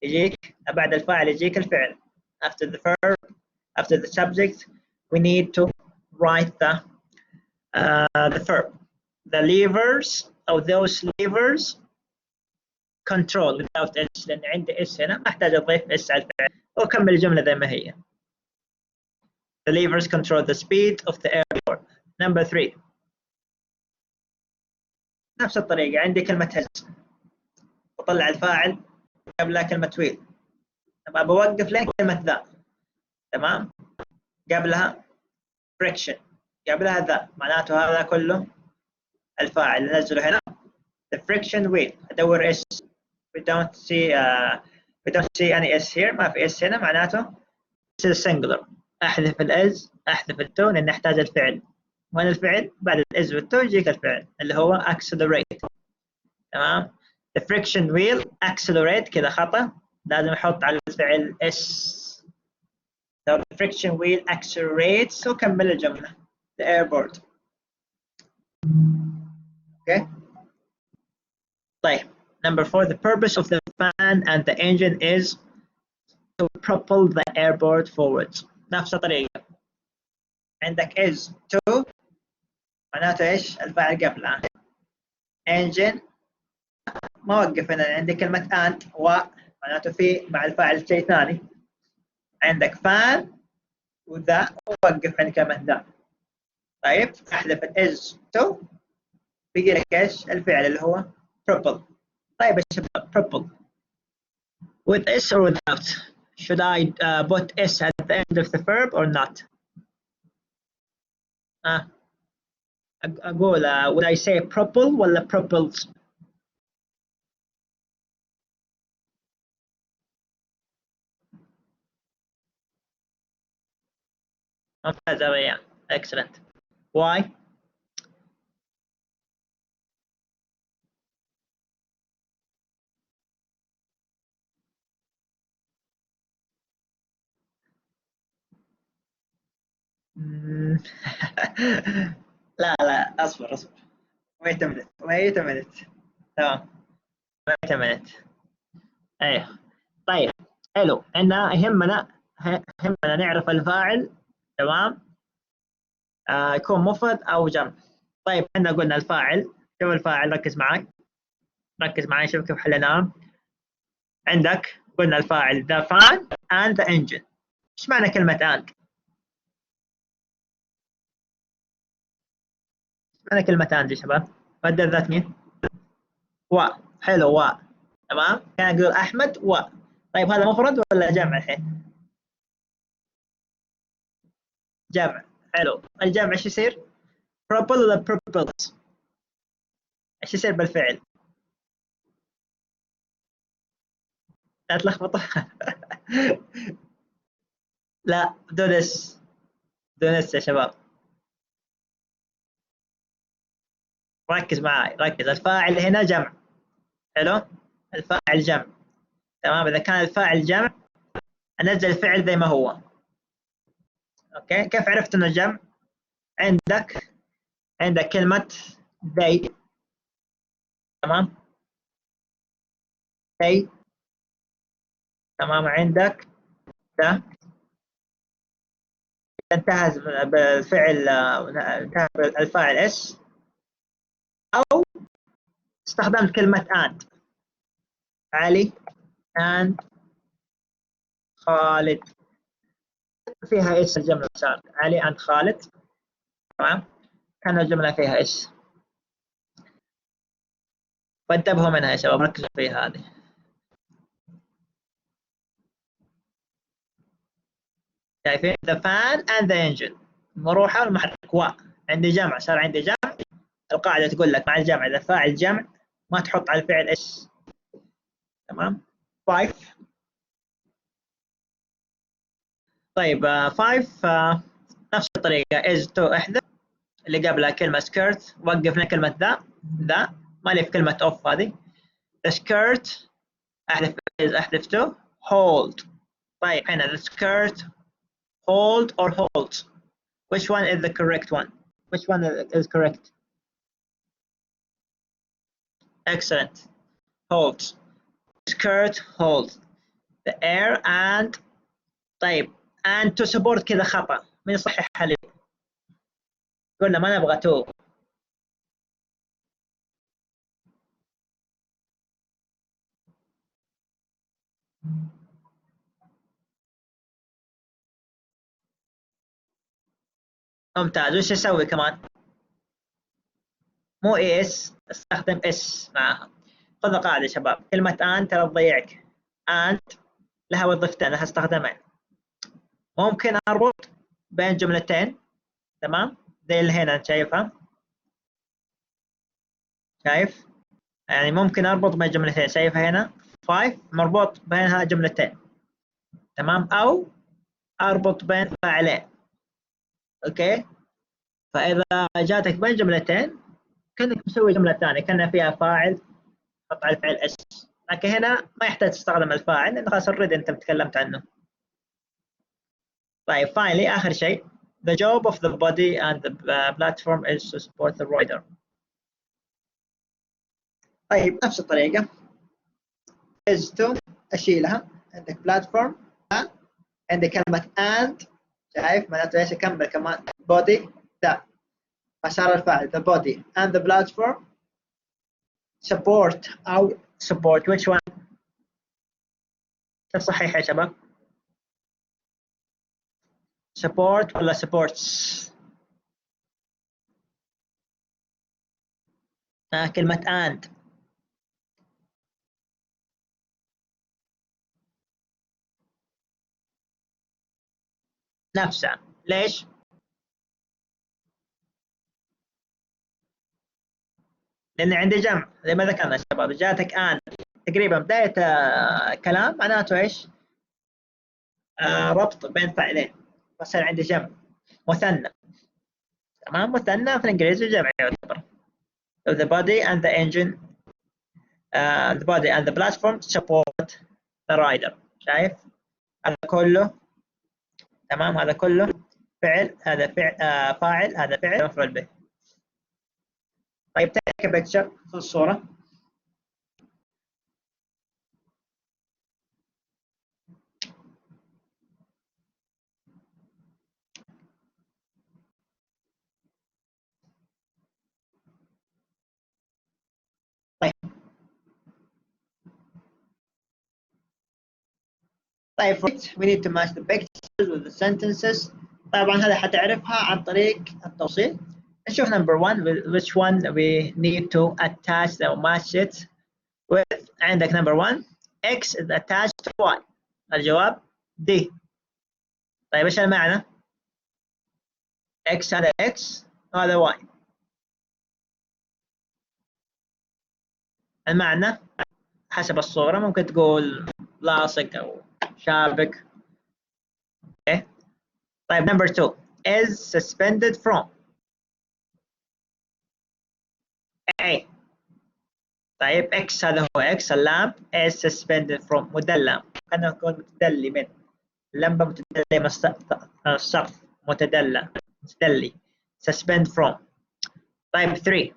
يجيك، بعد الفاعل يجيك الفعل. after the verb after the subject we need to write the verb. the levers او those levers control without s، لان عندي s هنا ما احتاج اضيف s على الفعل، واكمل الجمله زي ما هي. the levers control the speed of the airport. number 3 نفس الطريقه، عندي كلمه has، وطلع الفاعل قبلها كلمه will. طب بوقف لين كلمه ذا، تمام، قبلها friction، قبلها ذا، معناته هذا كله الفاعل ننزله هنا. the friction wheel، ادور اس، we don't see any s here، ما في s هنا، معناته this is singular. احذف الاز احذف التو لان نحتاج الفعل، وين الفعل؟ بعد الاز والتو يجيك الفعل اللي هو accelerate، تمام. the friction wheel accelerate كذا خطأ، لازم احط على الفعل s. the friction wheel accelerates، وكمل الجملة. the airport. okay. طيب number 4 the purpose of the fan and the engine is to propel the airport forward. نفس الطريقة، عندك is to معناته ايش؟ الفاعل قبلها. engine ما وقف هنا، عندي كلمة and و معناته في مع الفاعل شيء ثاني. عندك fan وذا، ووقف عند كلمة ذا. طيب احذف is to، بيجي لك ايش؟ الفعل اللي هو propel. طيب يا شباب propel with s or without؟ should I put s at the end of the verb or not؟ اقول would I say propel ولا propels؟ ممتاز يا ريان، excellent. why؟ لا لا اصبر اصبر، wait a minute wait a minute. تمام wait a minute. ايوه طيب حلو، عندنا يهمنا نعرف الفاعل، تمام، يكون مفرد او جمع. طيب احنا قلنا الفاعل، شوف الفاعل، ركز معي ركز معي، شوف كيف حليناه. عندك قلنا الفاعل the fan and the engine. ايش معنى كلمة and؟ ايش معنى كلمة and يا شباب؟ بدل ذات مين؟ و. حلو و، تمام، كان يقول احمد و. طيب هذا مفرد ولا جمع الحين؟ جمع. حلو، الجمع ايش يصير؟ purple ولا purples؟ ايش يصير بالفعل؟ لا تلخبطوا. لا بدون اس، بدون اس يا شباب. ركز معي، ركز. الفاعل هنا جمع، حلو؟ الفاعل جمع، تمام. اذا كان الفاعل جمع انزل الفعل زي ما هو. اوكي، كيف عرفت انه جمع؟ عندك كلمة they، تمام؟ they، تمام. عندك ده انتهى بالفعل، انتهى بالفاعل اس، او استخدمت كلمة and، علي and خالد، فيها ايش الجملة؟ صار علي and خالد، تمام. كان الجملة فيها ايش؟ فانتبهوا منها يا شباب، ركزوا فيها هذه. شايفين the fan and the engine، المروحة والمحرك. عندي جمع، صار عندي جمع. القاعدة تقول لك مع الجمع إذا فاعل جمع ما تحط على الفعل إيش، تمام. 5. طيب 5 نفس الطريقة is to احذف اللي قبلها كلمة skirt، وقفنا كلمة ذا ما لي في كلمة off هذه. the skirt احذف is، احذف to hold. طيب هنا the skirt hold or holds، which one is the correct one? Which one is correct? Excellent. Holds. Skirt holds the air and. طيب and to support كذا خطأ، مين يصححها لي؟ قلنا ما نبغى to. ممتاز. وش اسوي كمان؟ مو اس، استخدم اس معها. خذ قاعدة يا شباب، كلمة and ترى تضيعك. and لها وظيفتين، لها استخدامين. ممكن اربط بين جملتين، تمام، زي اللي هنا انت شايفها، شايف؟ يعني ممكن اربط بين جملتين، شايفها هنا 5 مربوط بينها جملتين، تمام. او اربط بين فاعلين. اوكي، فاذا جاتك بين جملتين كانك مسوي جمله ثانيه كان فيها فاعل، حط على الفعل اس. لكن هنا ما يحتاج تستخدم الفاعل لان خلاص اوريدي انت تكلمت عنه. طيب finally اخر شيء the job of the body and the platform is to support the rider. طيب نفس الطريقه is to اشيلها، عندك platform، عندك كلمه and، شايف معناته ايش؟ اكمل كمان body ده، فصار الفاعل the body and the platform support او support. which one صحيح يا شباب؟ support ولا supports؟ كلمة and. نفسها. ليش؟ لأن عندي جمع زي ما ذكرنا يا شباب، جاتك and تقريبا بداية كلام معناته ايش؟ ربط بين فاعلين، فصار عندي جمع مثنى، تمام. مثنى في الانجليزي جمع يعتبر. So the body and the engine the body and the platform support the rider. شايف؟ هذا كله تمام، هذا كله فعل، هذا فعل فاعل، هذا فعل مفعول به. طيب take a picture، خذ صورة. طيب طيب we need to match the pictures with the sentences. طبعا هذا حتعرفها عن طريق التوصيل. نشوف number 1 which one we need to attach or match it with. عندك number 1 x is attached to y. الجواب D. طيب ايش المعنى؟ x هذا x وهذا y. المعنى حسب الصورة ممكن تقول لاصق أو شابك. okay. طيب number 2 is suspended from. A. طيب X هذا هو X اللامب is suspended from مدلى، خلينا نقول متدلي من، اللمبة متدلية من السقف، متدلى متدلي suspend from. طيب 3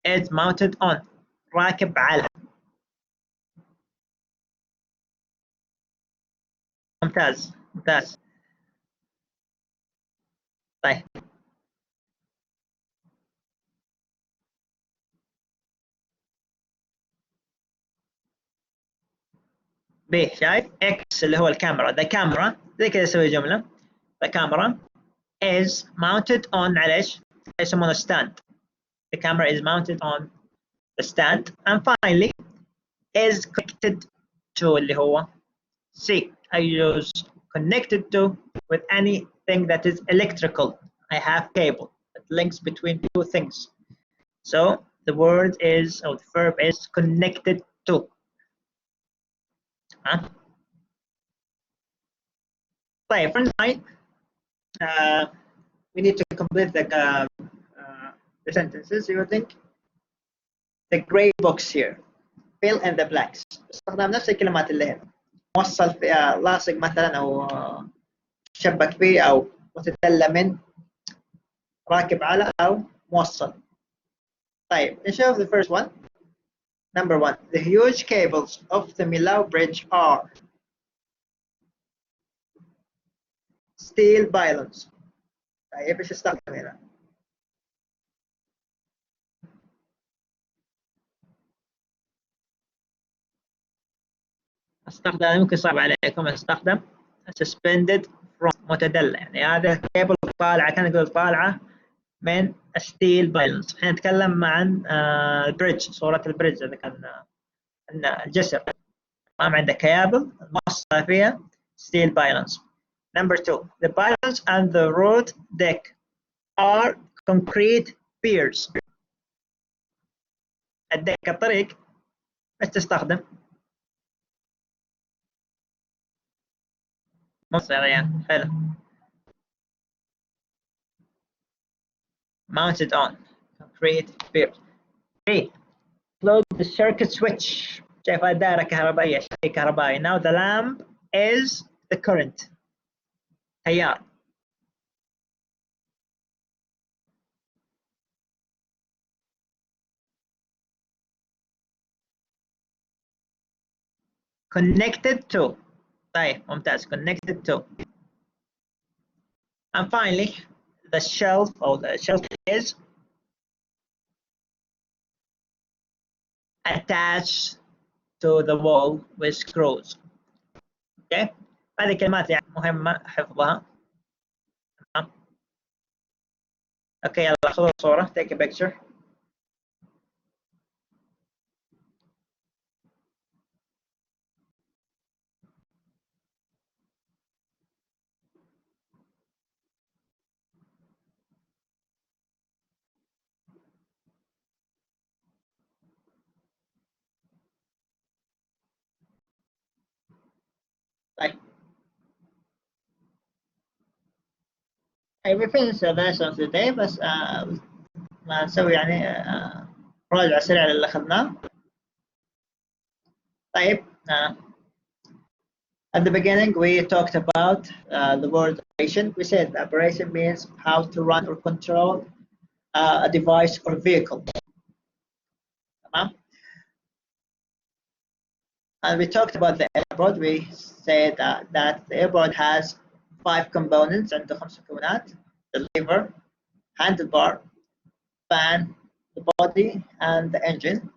is mounted on راكب على. ممتاز ممتاز. طيب ب شايف X اللي هو الكاميرا، the camera زي كذا يسوي جملة the camera is mounted on على ايش؟ يسمونه stand. The camera is mounted on the stand. And finally is connected to اللي هو C. I use connected to with anything that is electrical. I have cable that links between two things. So the word is, or the verb is connected to. Huh? طيب friends mine, we need to complete the sentences. You think the gray box here, fill in the blanks. استخدم نفس الكلمات اللي هنا، موصل فيها لاصق مثلا أو شبك فيه أو متدلى من، راكب على أو موصل. طيب نشوف the first one. Number 1, the huge cables of the Millau Bridge are steel pylons. طيب ايش استخدم هنا؟ استخدم، يمكن صعب عليكم، استخدم suspended from متدلى، يعني هذا كيبل طالعة، كان نقول طالعة من ستيل بايلونز. احنا نتكلم عن البريدج، صورة البريدج هذا كان الجسر، تمام، عندك كيابل موصلة فيها steel pylons. Number 2, the pylons and the road deck are concrete piers. الدك الطريق ايش تستخدم؟ نص يا ريان، حلو. Mounted on concrete piers. 3, plug the circuit switch. شايف الدائرة كهربائية، شيء كهربائي. Now the lamp is the current. تيار. Connected to. طيب ممتاز. Connected to. And finally, the shelf is attached to the wall with screws. Okay. هذه كلمات يعني مهمة حفظها. تمام. اوكي يلا خذوا صورة. Take a picture. طيب. We finished the lesson today بس ما نسوي يعني مراجعة سريعة للي أخذناه. طيب. At the beginning, we talked about the word operation. We said operation means how to run or control a device or vehicle. And we talked about the airboard. We said that the airboard has 5 components عنده 5 مكونات: the lever, handlebar, fan, the body, and the engine.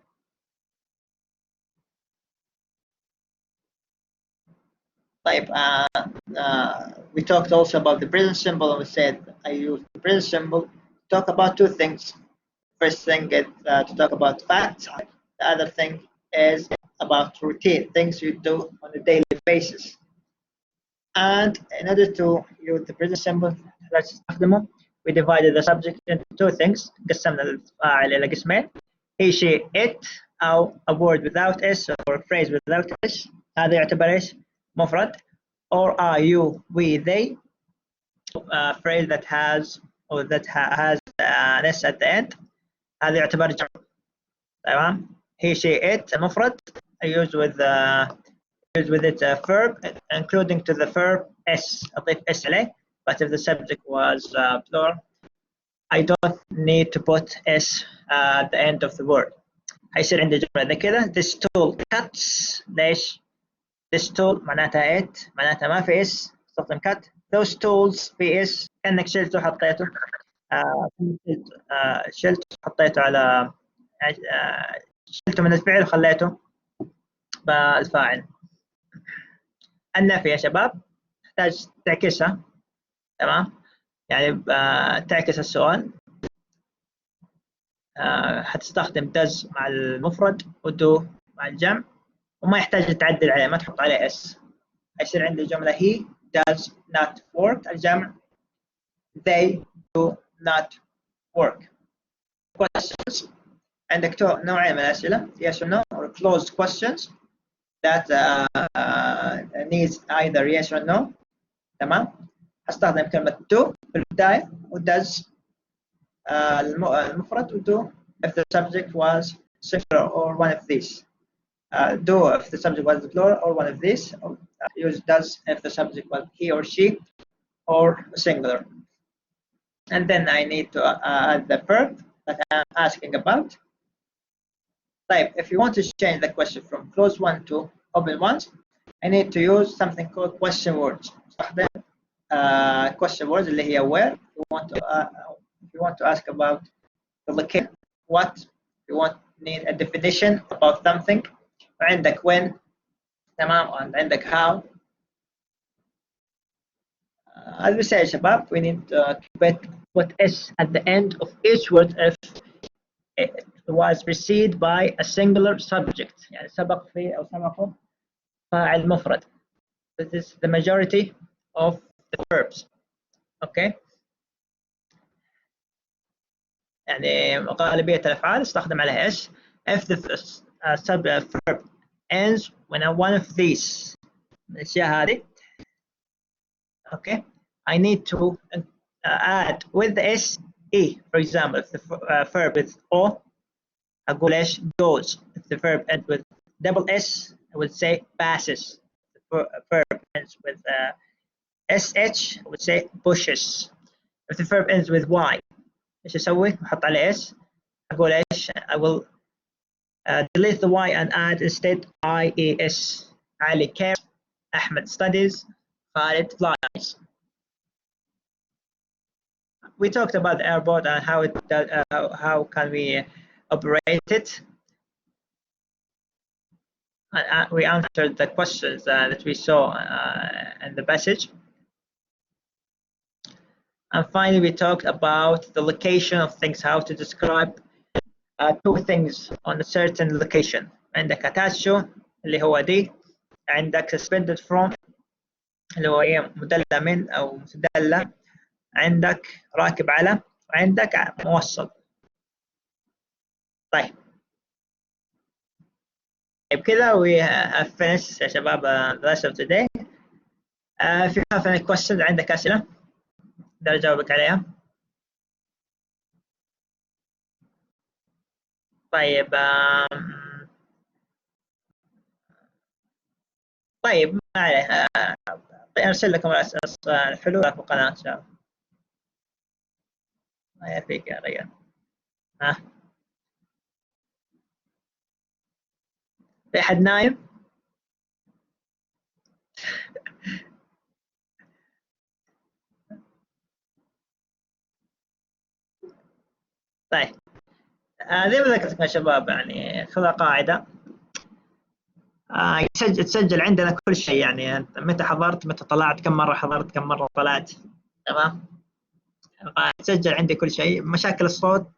طيب, we talked also about the present simple, and we said I use the present simple to talk about 2 things. First thing is to talk about facts. The other thing is about routine, things you do on a daily basis. And in order to use the present simple, let's استخدمه. We divided the subject into 2 things. قسمنا الفاعل إلى قسمين. he she it أو a word without s or a phrase without s هذا يعتبر ايش؟ مفرد. or are you we they a phrase that has or that has an s at the end هذا يعتبر جمع. تمام. he she it مفرد used with it a verb including to the verb s أضيف s عليه. but if the subject was plural I don't need to put s at the end of the word. هيصير عندي جملة زي كذا this tool cuts. ليش؟ this tool معناتها it معناتها ما في اس استخدم cut. those tools في اس كأنك شلته وحطيته شلته وحطيته على شلته من الفعل وخليته بالفاعل. النفي يا شباب تحتاج تعكسها. تمام. يعني تعكس السؤال. حتستخدم does مع المفرد و do مع الجمع وما يحتاج تعدل عليه ما تحط عليه اس. يصير عندي جملة he does not work الجمع they do not work. questions عندك نوعين من الأسئلة yes or no or closed questions that needs either yes or no. تمام. هستخدم كلمة do في البداية و does المفرد و do if the subject was singular or one of these. do if the subject was plural or one of these. Use does if the subject was he or she or singular. And then I need to add the verb that I'm asking about. Type if you want to change the question from closed one to open ones, I need to use something called question words. Question words اللي هي where if you want to ask about the location, what if you want need a definition about something. عندك when. تمام. وعندك how. as we say يا شباب we need to put s at the end of each word if it was preceded by a singular subject يعني سبق فيه أو سبقه فاعل مفرد. This is the majority of the verbs. okay. يعني غالبية الأفعال استخدم عليها s if the verb ends when one of these الأشياء هذه. okay. I need to add with the s e. for example if the verb is o أقول إيش goes. if the verb ends with double s I would say passes. if the verb ends with sh I would say pushes. if the verb ends with y إيش أسوي؟ أحط عليه s أقول إيش I will delete the y and add instead ies. Ali cares, Ahmed studies, Khalid flies. We talked about the airport and how it how can we operate it. And we answered the questions that we saw in the passage. And finally, we talked about the location of things, how to describe two things on a certain location. عندك attached to اللي هو دي. عندك suspended from اللي هو مدلى من أو مدلى. عندك راكب على. وعندك موصل. طيب كذا we have finished يا شباب the rest of today. if you have any questions عندك أسئلة أقدر أجاوبك عليها. طيب طيب ما عليه أرسل لكم الحلول في القناة إن شاء الله. ما يفيك يا رجال. ها في أحد نايم؟ طيب زي ما ذكرت يا شباب يعني خذها قاعدة. تسجل عندنا كل شيء يعني أنت متى حضرت متى طلعت كم مرة حضرت كم مرة طلعت. تمام. تسجل عندي كل شيء. مشاكل الصوت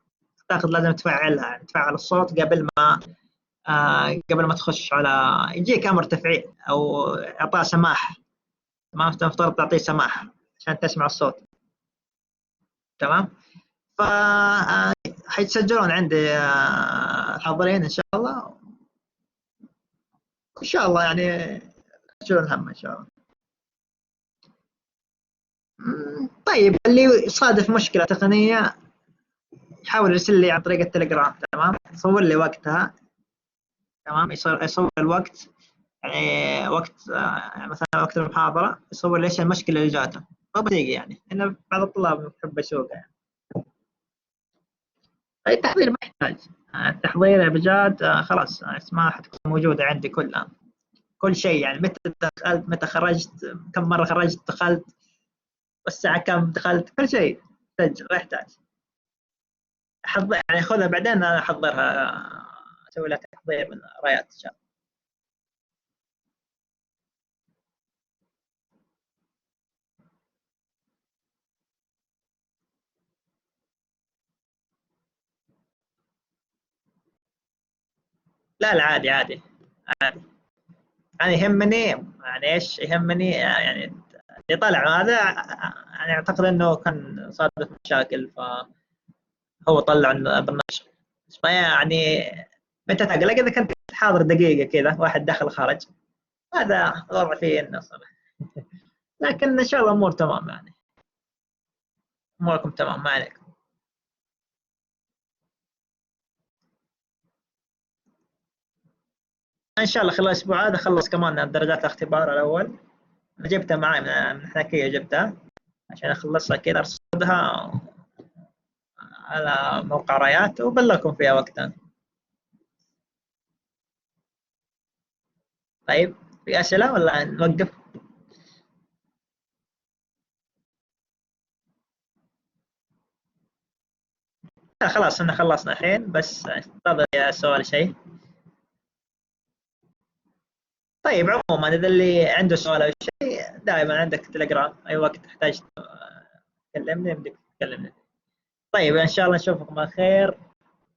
أعتقد لازم تفعلها يعني تفعل الصوت قبل ما تخش على يجيك أمر تفعيل أو إعطاء سماح. تمام. تفترض تعطيه سماح عشان تسمع الصوت. تمام. حيتسجلون عندي الحاضرين ان شاء الله. ان شاء الله يعني تشيلون الهم ان شاء الله. طيب اللي يصادف مشكلة تقنية يحاول يرسل لي عن طريق التليجرام، تمام، يصور لي وقتها، تمام، يصور الوقت، يعني وقت مثلا وقت المحاضرة يصور لي ايش المشكلة اللي جاته، وبتيجي يعني ان بعض الطلاب يحب يسوقها يعني. التحضير ما يحتاج، التحضير بجد خلاص ما حتكون موجودة عندي كلها، كل شيء يعني متى دخلت، متى خرجت، كم مرة خرجت دخلت، والساعة كم دخلت، كل شيء سجل ما يحتاج أحضر يعني، خذها بعدين أنا أحضرها، أسوي لك تحضير من رايات إن شاء الله. لا لا عادي عادي عادي. أنا يهمني يعني إيش يهمني يعني اللي طلع هذا يعني أعتقد إنه كان صادف مشاكل فهو طلع بالنشر، فيعني متى تقلق إذا كنت حاضر دقيقة كذا واحد دخل خرج، هذا وضع فيه إنه صراحة. لكن إن شاء الله أمور تمام يعني، أموركم تمام ما عليك. إن شاء الله خلال الأسبوع هذا أخلص كمان درجات الاختبار الأول، أنا جبتها معي من حنكية، جبتها عشان أخلصها كذا أرصدها على موقع رايات وبلغكم فيها وقتا. طيب في أسئلة ولا نوقف؟ لا خلاص احنا خلصنا الحين، بس انتظر يا سؤال شيء. طيب عموما اذا اللي عنده سؤال او شيء دائما عندك تليجرام، اي وقت تحتاج تكلمني بدك تكلمني. طيب ان شاء الله نشوفكم على خير،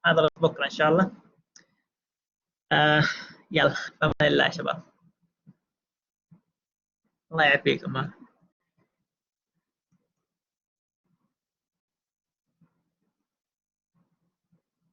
هذا بكره ان شاء الله. آه يلا، في امان الله يا شباب، الله يعافيكم.